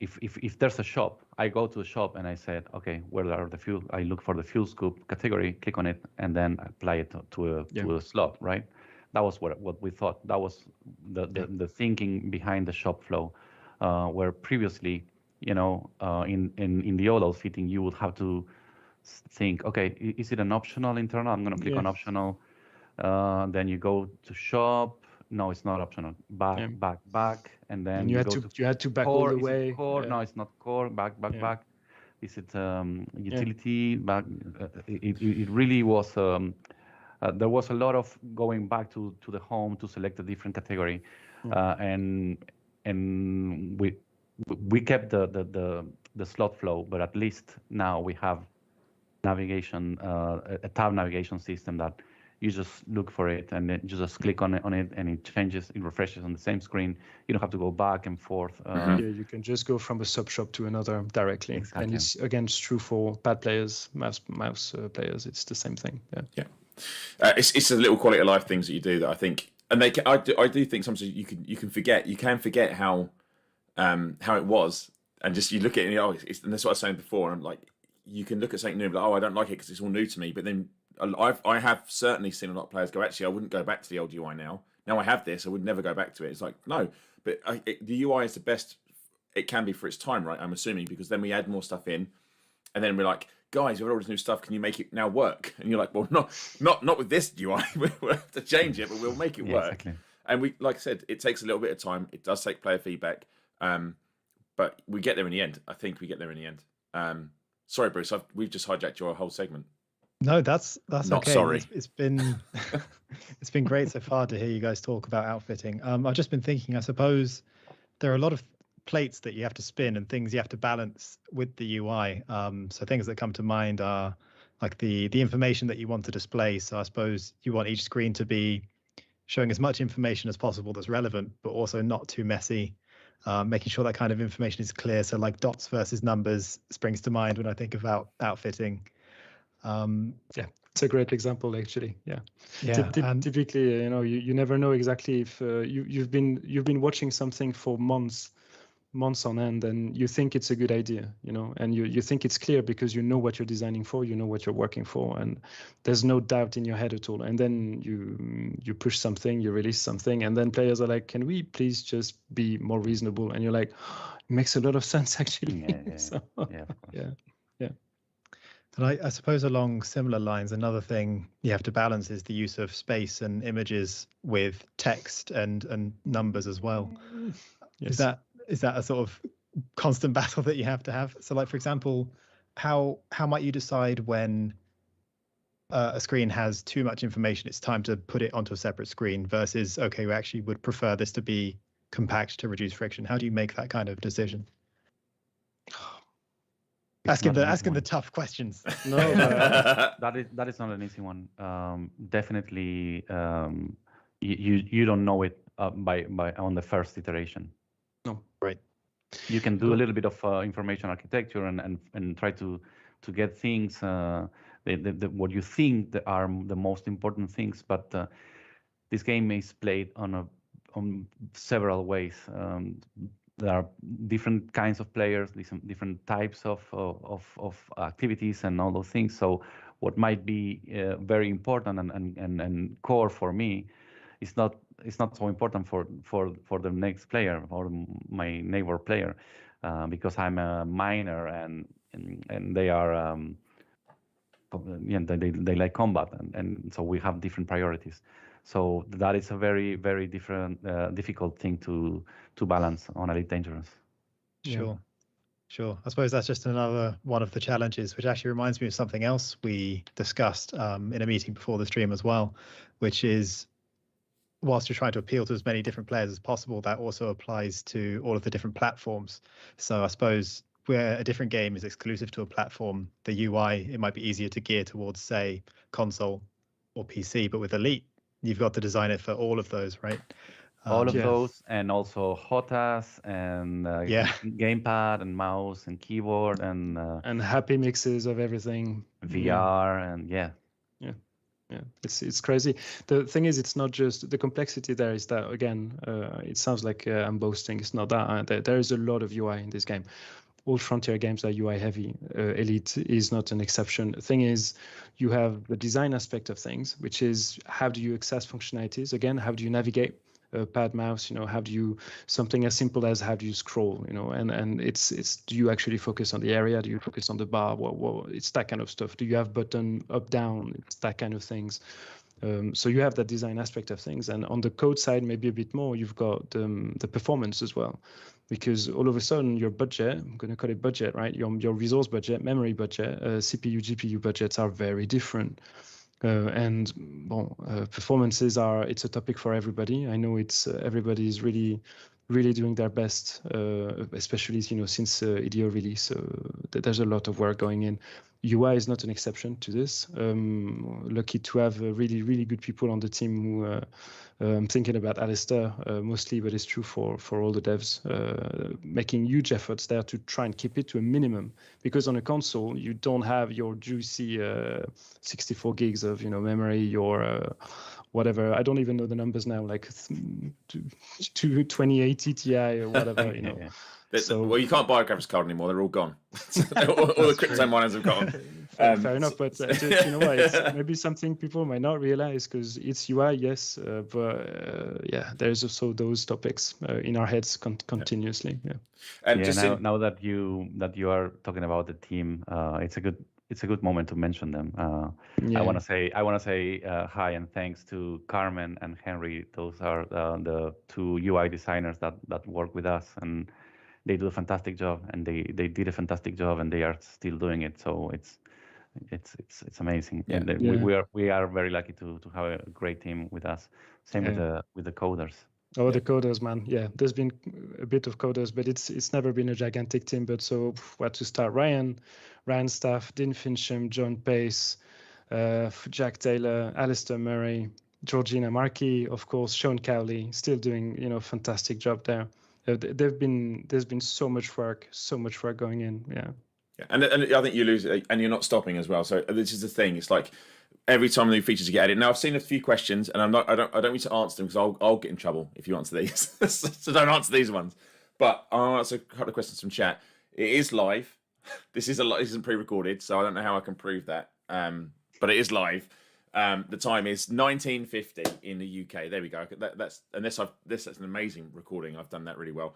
if there's a shop, I go to the shop and I said, okay, where are the fuel? I look for the fuel scoop category, click on it, and then apply it to a slot, right? That was what we thought. That was the thinking behind the shop flow, where previously, in the old outfitting, you would have to think, okay, is it an optional internal? I'm going to click on optional. Then you go to shop. No, it's not optional. Back, and then you had to back all the way. Core? No, it's not core. Back. Is it utility? Back. It really was. There was a lot of going back to the home to select a different category, and we kept the slot flow, but at least now we have navigation, a tab navigation system that. You just look for it and then you just click on it and it changes, it refreshes on the same screen. You don't have to go back and forth. You can just go from a sub shop to another directly. Exactly. And it's true for pad players, mouse players. It's the same thing. Yeah. It's a little quality of life things that you do that I think, and I do think sometimes you can forget how it was, and just you look at it and and that's what I was saying before. And I'm like, you can look at something new, and I don't like it because it's all new to me, but then. I have certainly seen a lot of players go, actually, I wouldn't go back to the old UI now. Now I have this, I would never go back to it. It's like, no, but the UI is the best it can be for its time, right? I'm assuming, because then we add more stuff in, and then we're like, guys, we've got all this new stuff. Can you make it now work? And you're like, well, not with this UI. We'll have to change it, but we'll make it work. Exactly. And we, like I said, it takes a little bit of time. It does take player feedback, but we get there in the end. I think we get there in the end. Sorry, Bruce, we've just hijacked your whole segment. No, that's not okay. Sorry. It's been it's been great so far to hear you guys talk about outfitting. I've just been thinking, I suppose there are a lot of plates that you have to spin and things you have to balance with the UI. So things that come to mind are like the information that you want to display. So I suppose you want each screen to be showing as much information as possible that's relevant, but also not too messy. Making sure that kind of information is clear. So like dots versus numbers springs to mind when I think about outfitting. It's a great example, actually. Typically, you never know exactly if you've been watching something for months, months on end, and you think it's a good idea, and you think it's clear because you know what you're designing for, you know what you're working for, and there's no doubt in your head at all. And then you push something, you release something, and then players are like, can we please just be more reasonable? And you're like, it makes a lot of sense actually. Yeah. And I suppose along similar lines, another thing you have to balance is the use of space and images with text and numbers as well. Yes. Is that a sort of constant battle that you have to have? So, like, for example, how might you decide when a screen has too much information, it's time to put it onto a separate screen, versus, okay, we actually would prefer this to be compact to reduce friction? How do you make that kind of decision? Asking the tough questions. No, that is not an easy one. Definitely, you don't know it by on the first iteration. No, right. You can do a little bit of information architecture and try to get things what you think that are the most important things. But this game is played on several ways. There are different kinds of players, different types of activities and all those things. So what might be very important and core for me is not so important for the next player or my neighbor player, because I'm a miner and they are they like combat, and so we have different priorities. So that is a very, very difficult thing to balance on Elite Dangerous. Sure. I suppose that's just another one of the challenges, which actually reminds me of something else we discussed in a meeting before the stream as well, which is, whilst you're trying to appeal to as many different players as possible, that also applies to all of the different platforms. So I suppose where a different game is exclusive to a platform, the UI, it might be easier to gear towards, say, console or PC, but with Elite, you've got to design it for all of those, right? All of those, and also HOTAS and gamepad and mouse and keyboard and happy mixes of everything, VR and yeah. It's crazy. The thing is, it's not just the complexity. There is that, again, it sounds like I'm boasting. It's not that. There is a lot of UI in this game. All Frontier games are UI heavy. Elite is not an exception. The thing is, you have the design aspect of things, which is how do you access functionalities? Again, how do you navigate? Pad, mouse, how do you, something as simple as how do you scroll, and it's do you actually focus on the area? Do you focus on the bar? Well, it's that kind of stuff. Do you have button up, down? It's that kind of things. So you have that design aspect of things, and on the code side, maybe a bit more, you've got the performance as well, because all of a sudden your budget, I'm going to call it budget, right? Your resource budget, memory budget, CPU, GPU budgets are very different. Performances it's a topic for everybody. I know it's everybody is really doing their best, especially since EDO release. There's a lot of work going in. UI is not an exception to this. Lucky to have really good people on the team who I'm thinking about Alistair mostly, but it's true for all the devs, making huge efforts there to try and keep it to a minimum, because on a console you don't have your juicy 64 gigs of memory, your whatever, I don't even know the numbers now, like 2080 Ti or whatever, Yeah. Well, you can't buy a graphics card anymore; they're all gone. all the crypto miners have gone. Fair enough, but you know what? It's maybe something people might not realize, because it's UI, yes, but there's also those topics in our heads continuously. Now that you are talking about the team, it's a good moment to mention them. I want to say hi and thanks to Carmen and Henry. Those are the two UI designers that work with us, and they do a fantastic job, and they did a fantastic job, and they are still doing it. So it's amazing. Yeah. We are very lucky to have a great team with us. Same with the coders. Oh, the coders, man. Yeah, there's been a bit of coders, but it's never been a gigantic team. But so what to start? Ryan Staff, Dean Fincham, John Pace, Jack Taylor, Alistair Murray, Georgina Markey, of course, Sean Cowley, still doing fantastic job there. There's been so much work going in. Yeah, and I think you lose, and you're not stopping as well. So this is the thing. It's like every time new features get added. Now I've seen a few questions, and I don't need to answer them, because I'll get in trouble if you answer these. So don't answer these ones. But I'll answer a couple of questions from chat. It is live. This isn't pre-recorded, so I don't know how I can prove that. But it is live. The time is 1950 in the UK. There we go. That's an amazing recording. I've done that really well.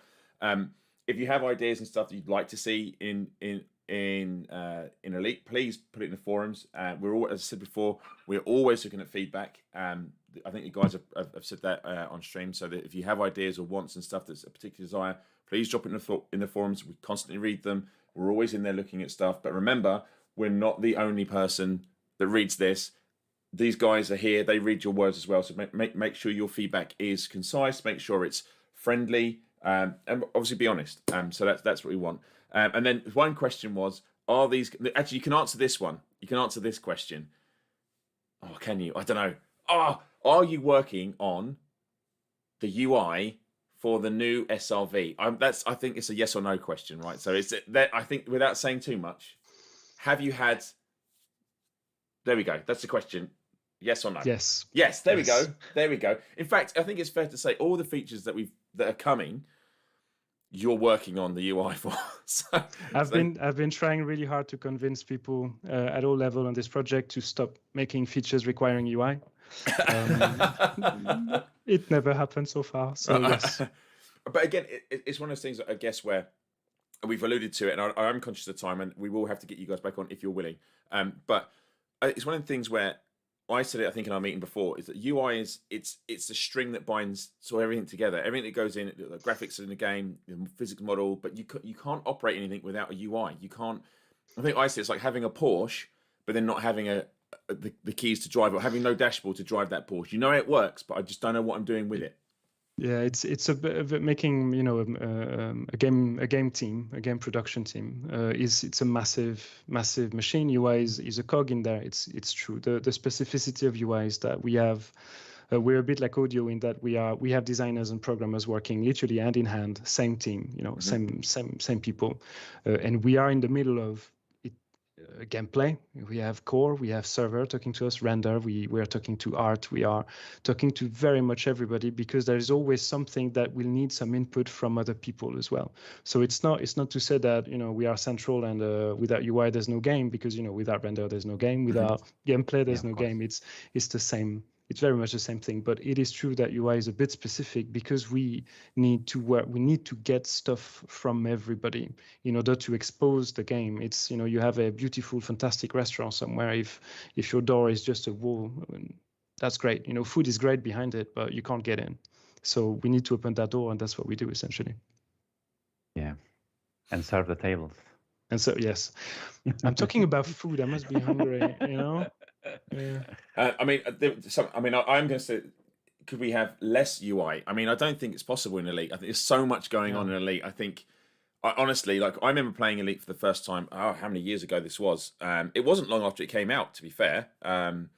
If you have ideas and stuff that you'd like to see in Elite, please put it in the forums. We're all, as I said before, we're always looking at feedback. I think you guys have said that on stream. So that if you have ideas or wants and stuff that's a particular desire, please drop it in the forums. We constantly read them. We're always in there looking at stuff. But remember, we're not the only person that reads this. These guys are here. They read your words as well. So make sure your feedback is concise. Make sure it's friendly, and obviously be honest. So that's what we want. And then one question was, are these... Actually, you can answer this one. You can answer this question. Oh, can you? I don't know. Are you working on the UI for the new SRV? I think it's a yes or no question, right? So it's that, I think, without saying too much, have you had... There we go. That's the question. Yes or no? Yes. Yes. There we go. There we go. In fact, I think it's fair to say all the features that are coming, you're working on the UI for. I've been trying really hard to convince people at all levels on this project to stop making features requiring UI. It never happened so far. So yes. But again, it's one of those things that I guess where we've alluded to it, and I am conscious of time, and we will have to get you guys back on if you're willing. But it's one of the things where I said it, I think, in our meeting before, is that UI it's the string that binds everything together. Everything that goes in, the graphics in the game, the physics model, but you can't operate anything without a UI. You can't. I think I say it's like having a Porsche, but then not having the keys to drive it, or having no dashboard to drive that Porsche. You know it works, but I just don't know what I'm doing with it. Yeah, it's a bit of making a game team, a game production team. It's a massive machine. UI is a cog in there. It's true. The specificity of UI is that we have we're a bit like audio in that we have designers and programmers working literally hand in hand, same team, same people, and we are in the middle of gameplay. We have core, we have server talking to us, render, we are talking to art, we are talking to very much everybody, because there is always something that will need some input from other people as well. So it's not to say that we are central and without UI there's no game, because without render there's no game, without gameplay there's no game. It's the same. It's very much the same thing, but it is true that UI is a bit specific because we need to work. We need to get stuff from everybody in order to expose the game. It's you have a beautiful, fantastic restaurant somewhere. If your door is just a wall, that's great. Food is great behind it, but you can't get in. So we need to open that door, and that's what we do essentially. Yeah, and serve the tables. And so yes, I'm talking about food. I must be hungry. Yeah. I'm going to say, could we have less UI? I mean, I don't think it's possible in Elite. I think there's so much going on in Elite. I think, honestly, I remember playing Elite for the first time. How many years ago this was? It wasn't long after it came out, to be fair. And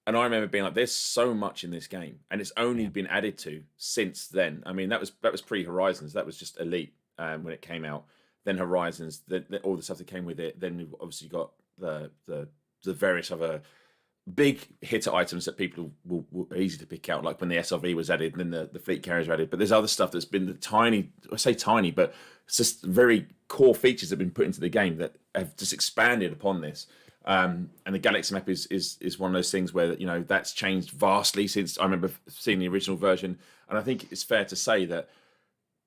I remember being like, "There's so much in this game, and it's only been added to since then." I mean, that was pre-Horizons. That was just Elite when it came out. Then Horizons, all the stuff that came with it. Then we've obviously got the various other big hitter items that people were easy to pick out, like when the SRV was added, and then the fleet carriers were added. But there's other stuff that's been I say tiny, but it's just very core features that have been put into the game that have just expanded upon this. And the Galaxy map is one of those things where that's changed vastly since I remember seeing the original version. And I think it's fair to say that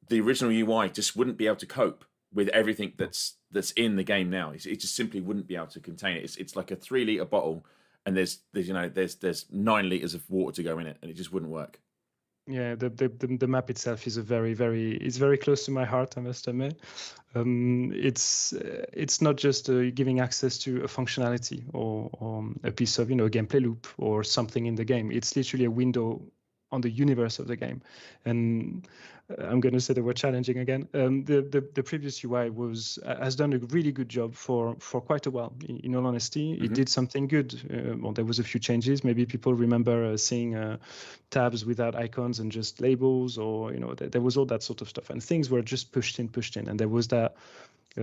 the original UI just wouldn't be able to cope with everything that's in the game now. It just simply wouldn't be able to contain it. It's like a 3-liter bottle, and there's 9 liters of water to go in it, and it just wouldn't work. Yeah, the map itself is it's very close to my heart, I must admit. It's not just giving access to a functionality or a piece of a gameplay loop or something in the game. It's literally a window on the universe of the game. And I'm going to say the word challenging again. The previous UI has done a really good job for quite a while. In all honesty, it did something good. There was a few changes. Maybe people remember seeing tabs without icons and just labels, or there was all that sort of stuff. And things were just pushed in, and there was that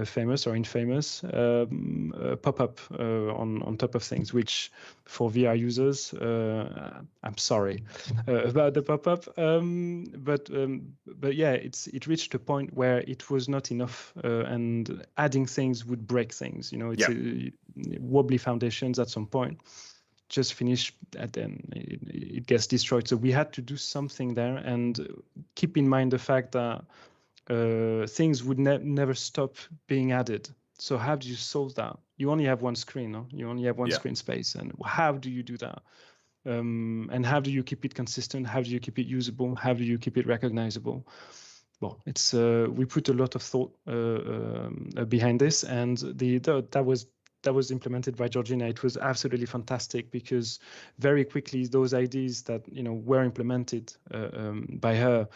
famous or infamous pop-up on top of things, which for VR users, I'm sorry about the pop-up, but yeah, it reached a point where it was not enough, and adding things would break things. It's wobbly foundations at some point. Just finish, and then it gets destroyed. So we had to do something there, and keep in mind the fact that things would never stop being added. So how do you solve that? You only have one screen, no? You only have one screen space, and how do you do that? And how do you keep it consistent? How do you keep it usable? How do you keep it recognizable? Well, it's we put a lot of thought behind this, and that was implemented by Georgina. It was absolutely fantastic, because very quickly those ideas that were implemented by her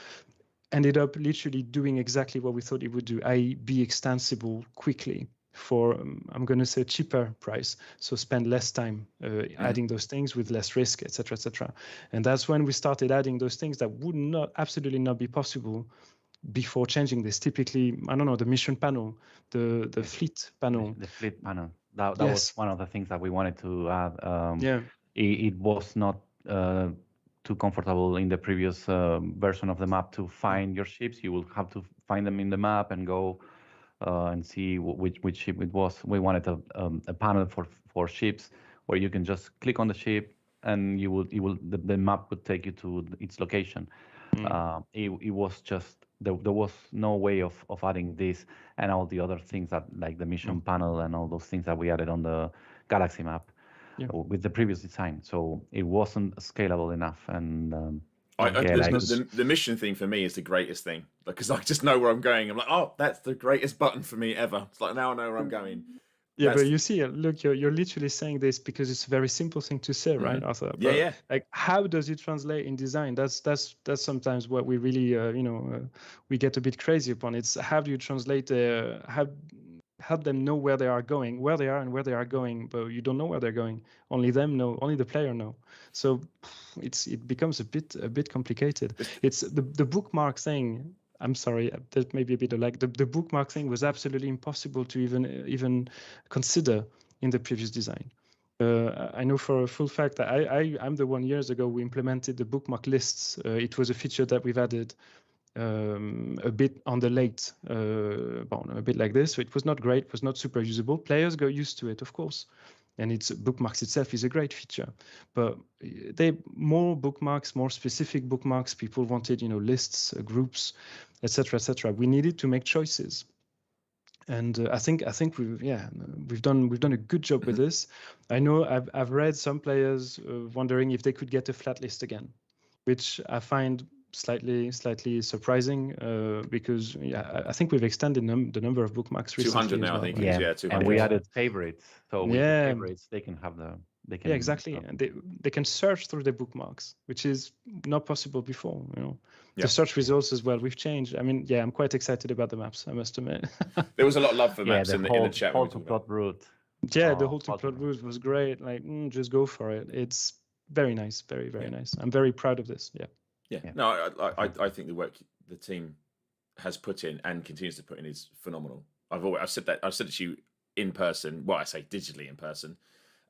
ended up literally doing exactly what we thought it would do, i.e. be extensible quickly for, I'm going to say, cheaper price. So spend less time adding those things with less risk, etc., etc. And that's when we started adding those things that would absolutely not be possible before changing this. Typically, I don't know, the mission panel, the fleet panel. The fleet panel. That was one of the things that we wanted to add. It was not too comfortable in the previous version of the map to find your ships. You will have to find them in the map and go and see which ship it was. We wanted a panel for ships where you can just click on the ship and the map would take you to its location. It was just there was no way of adding this and all the other things that, like the mission panel and all those things that we added on the Galaxy map. With the previous design, so it wasn't scalable enough. And the mission thing for me is the greatest thing, because I just know where I'm going. I'm like, oh, that's the greatest button for me ever. It's like, now I know where I'm going. Yeah, but you see, look, you're literally saying this because it's a very simple thing to say, right, Arthur? But, like, how does it translate in design? That's sometimes what we really, we get a bit crazy upon. It's how do you translate help them know where they are going, where they are and where they are going, but you don't know where they're going. Only them know, only the player know. So it becomes a bit complicated. It's the bookmark thing. I'm sorry, that may be a bit like the bookmark thing was absolutely impossible to even consider in the previous design. I know for a full fact that I'm the one years ago we implemented the bookmark lists. It was a feature that we've added a bit on the late, a bit like this. So it was not great, it was not super usable. Players got used to it, of course. And its bookmarks itself is a great feature. But more bookmarks, more specific bookmarks. People wanted, lists, groups, etc., etc. We needed to make choices. And I think we've done a good job with this. I know I've read some players wondering if they could get a flat list again, which I find slightly surprising, because I think we've extended the number of bookmarks recently. 200 now, I think. Yeah, 200. And we added favorites. So with the favorites, they can have exactly. And they can search through the bookmarks, which is not possible before. The search results as well. We've changed. I mean, I'm quite excited about the maps, I must admit. There was a lot of love for maps in the chat. Whole to plot route. Yeah, the whole to plot route was great. Like, just go for it. It's very nice, very, very nice. I'm very proud of this. Yeah. No, I think the work the team has put in and continues to put in is phenomenal. I've said it to you in person. Well, I say digitally in person.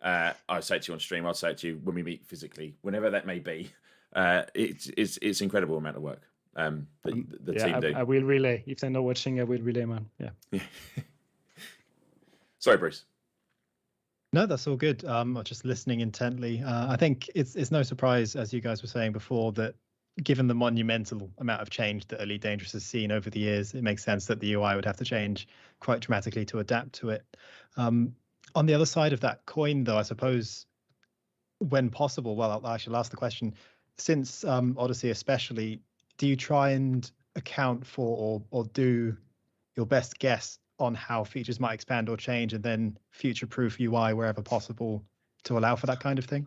I say it to you on stream. I'll say it to you when we meet physically, whenever that may be. It's incredible amount of work. The team do. I will relay if they're not watching. I will relay, man. Yeah. Sorry, Bruce. No, that's all good. I'm just listening intently. I think it's no surprise, as you guys were saying before, that given the monumental amount of change that Elite Dangerous has seen over the years, it makes sense that the UI would have to change quite dramatically to adapt to it. On the other side of that coin, though, I suppose, when possible, well, I should ask the question, since Odyssey especially, do you try and account for or do your best guess on how features might expand or change, and then future-proof UI wherever possible to allow for that kind of thing?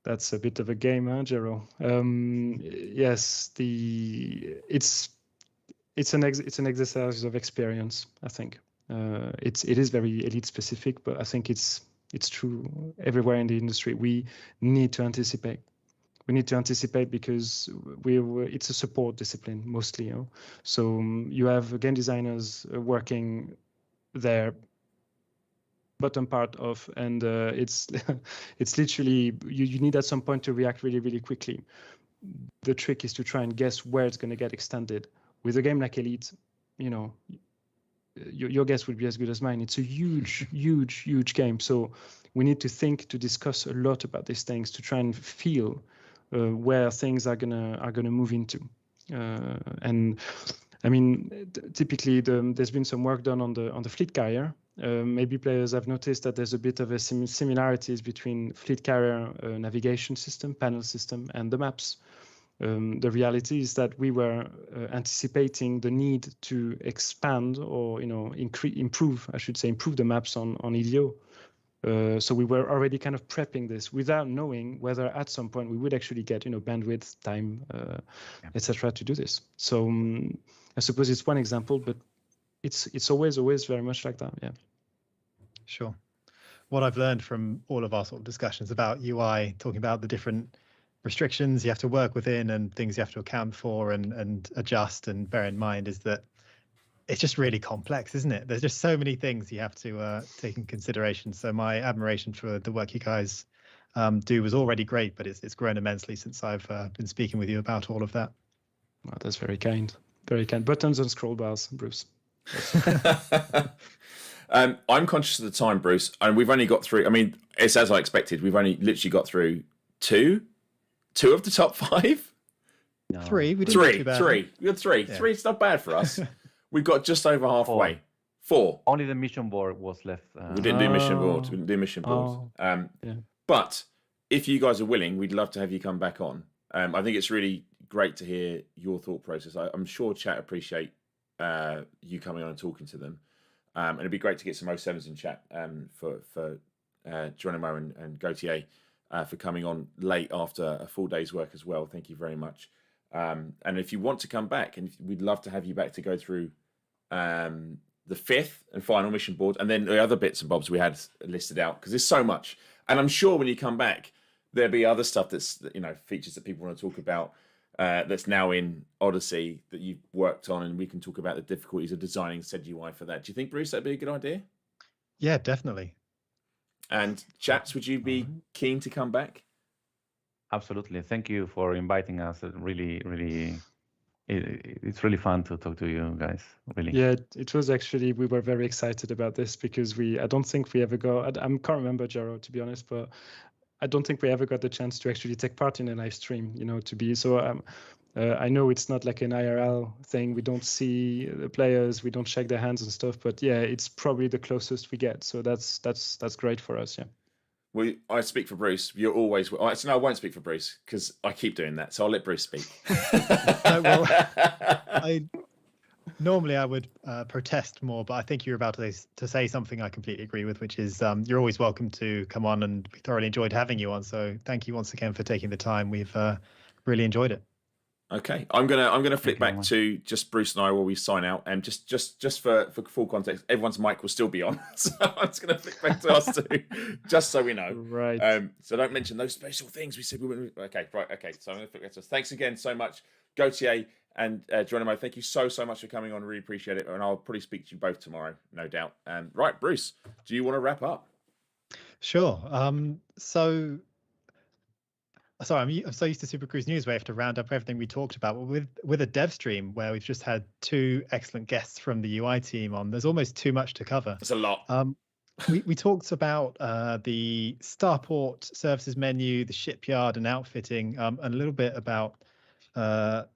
That's a bit of a game, huh, Jero? Yes, it's an exercise of experience. I think it is very elite specific, but I think it's true everywhere in the industry. We need to anticipate. We need to anticipate because it's a support discipline mostly. So you have game designers working their bottom part of, and it's it's literally you need at some point to react really, really quickly. The trick is to try and guess where it's going to get extended. With a game like Elite, you know, your guess would be as good as mine. It's a huge, huge game. So we need to think, to discuss a lot about these things, to try and feel where things are gonna move into. And I mean, typically there's been some work done on the fleet carrier. Maybe players have noticed that there's a bit of a similarities between fleet carrier navigation system, panel system, and the maps. The reality is that we were anticipating the need to expand or improve the maps on EDO. So we were already kind of prepping this without knowing whether at some point we would actually get bandwidth, time, etc. to do this. So I suppose it's one example, but it's always very much like that. Yeah. Sure. What I've learned from all of our sort of discussions about UI, talking about the different restrictions you have to work within and things you have to account for and adjust and bear in mind, is that it's just really complex, isn't it? There's just so many things you have to take in consideration. So my admiration for the work you guys do was already great, but it's grown immensely since I've been speaking with you about all of that. Well, that's very kind. Very kind. Buttons and scroll bars, Bruce. I'm conscious of the time, Bruce, and we've only got through. I mean, it's as I expected. We've only literally got through two of the top 5. No. Three. We didn't do too bad. Three. We had 3. Yeah. 3 is not bad for us. We got just over halfway. 4. Only the mission board was left. We didn't do mission board. We didn't do mission board. Yeah. But if you guys are willing, we'd love to have you come back on. I think it's really great to hear your thought process. I'm sure chat appreciate you coming on and talking to them. And it'd be great to get some 07s in chat for Geronimo and Gautier for coming on late after a full day's work as well. Thank you very much. And if you want to come back, and we'd love to have you back to go through the 5th and final mission board, and then the other bits and bobs we had listed out, because there's so much. And I'm sure when you come back, there'll be other stuff that's features that people want to talk about that's now in Odyssey that you've worked on, and we can talk about the difficulties of designing said UI for that. Do you think, Bruce, that'd be a good idea? Yeah, definitely. And chaps, would you be keen to come back? Absolutely. Thank you for inviting us. It's really fun to talk to you guys. Really. Yeah, it was actually, we were very excited about this because I don't think we ever got, I can't remember, Jero, to be honest, but I don't think we ever got the chance to actually take part in a live stream, to be. So I know it's not like an IRL thing. We don't see the players, we don't shake their hands and stuff, but yeah, it's probably the closest we get. So that's great for us. Yeah. Well, I speak for Bruce. You're always. No, I won't speak for Bruce because I keep doing that. So I'll let Bruce speak. Normally I would protest more, but I think you're about to say something I completely agree with, which is you're always welcome to come on, and we thoroughly enjoyed having you on. So thank you once again for taking the time. We've really enjoyed it. Okay, I'm gonna flip back to just Bruce and I while we sign out, and just for full context, everyone's mic will still be on, so I'm just gonna flip back to us two, just so we know. Right. So don't mention those special things we said we wouldn't. Okay, right. Okay, so I'm gonna flip back to us. Thanks again so much, Gautier and Geronimo. Thank you so much for coming on. Really appreciate it, and I'll probably speak to you both tomorrow, no doubt. Right, Bruce, do you want to wrap up? Sure. Sorry, I'm so used to Super Cruise News where I have to round up everything we talked about. But with a dev stream where we've just had 2 excellent guests from the UI team on, there's almost too much to cover. It's a lot. We talked about the Starport services menu, the shipyard and outfitting, and a little bit about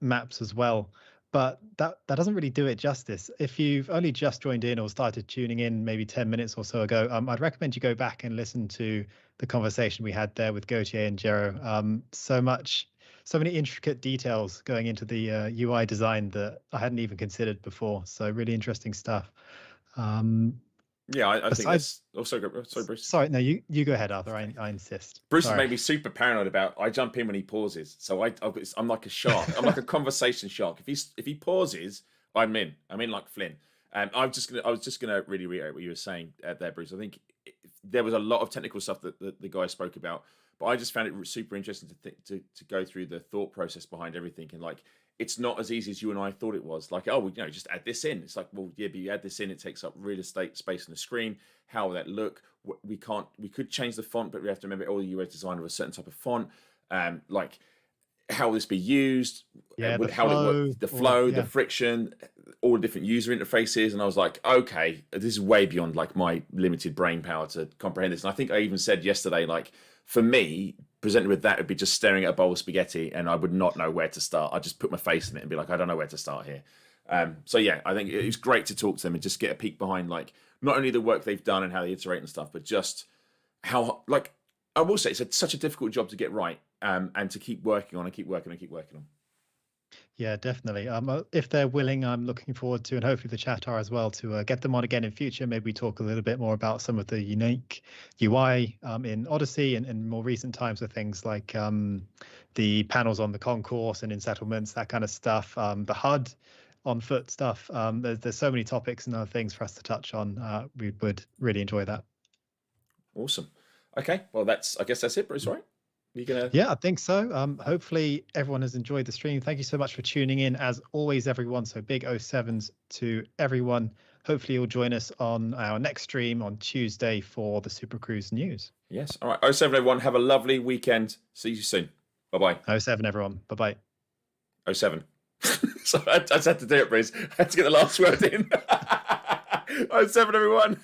maps as well. But that doesn't really do it justice. If you've only just joined in or started tuning in maybe 10 minutes or so ago, I'd recommend you go back and listen to the conversation we had there with Gautier and Jero. So many intricate details going into the UI design that I hadn't even considered before. So really interesting stuff. Yeah, I think that's also good. Sorry, Bruce. Sorry, no, you go ahead, Arthur. I insist. Bruce has made me super paranoid about. I jump in when he pauses, so I'm like a shark. I'm like a conversation shark. If he pauses, I'm in. I'm in like Flynn. I was just gonna really reiterate what you were saying there, Bruce. I think there was a lot of technical stuff that the guy spoke about, but I just found it super interesting to go through the thought process behind everything, and like it's not as easy as you and I thought it was. Like, oh, just add this in. It's like, well, yeah, but you add this in, it takes up real estate space on the screen. How will that look? We could change the font, but we have to remember all the UX design of a certain type of font. Like, how will this be used? Yeah, the flow, the friction, all the different user interfaces. And I was like, okay, this is way beyond like my limited brain power to comprehend this. And I think I even said yesterday, like, for me, presented with that would be just staring at a bowl of spaghetti and I would not know where to start. I'd just put my face in it and be like, I don't know where to start here. So yeah, I think it was great to talk to them and just get a peek behind like not only the work they've done and how they iterate and stuff, but just how, like, I will say it's such a difficult job to get right, and to keep working on and keep working on. Yeah, definitely. If they're willing, I'm looking forward to, and hopefully the chat are as well, to get them on again in future. Maybe talk a little bit more about some of the unique UI in Odyssey and more recent times with things like the panels on the concourse and in settlements, that kind of stuff. The HUD on foot stuff. There's so many topics and other things for us to touch on. We would really enjoy that. Awesome. Okay, well, I guess that's it, Bruce, right? Yeah, I think so. Hopefully everyone has enjoyed the stream. Thank you so much for tuning in as always, everyone. So big 07s to everyone. Hopefully you'll join us on our next stream on Tuesday for the Super Cruise news. Yes. All right. 07 everyone. Have a lovely weekend. See you soon. Bye-bye. 07 everyone. Bye-bye. 07. So I just had to do it, Bruce. I had to get the last word in. 07 everyone.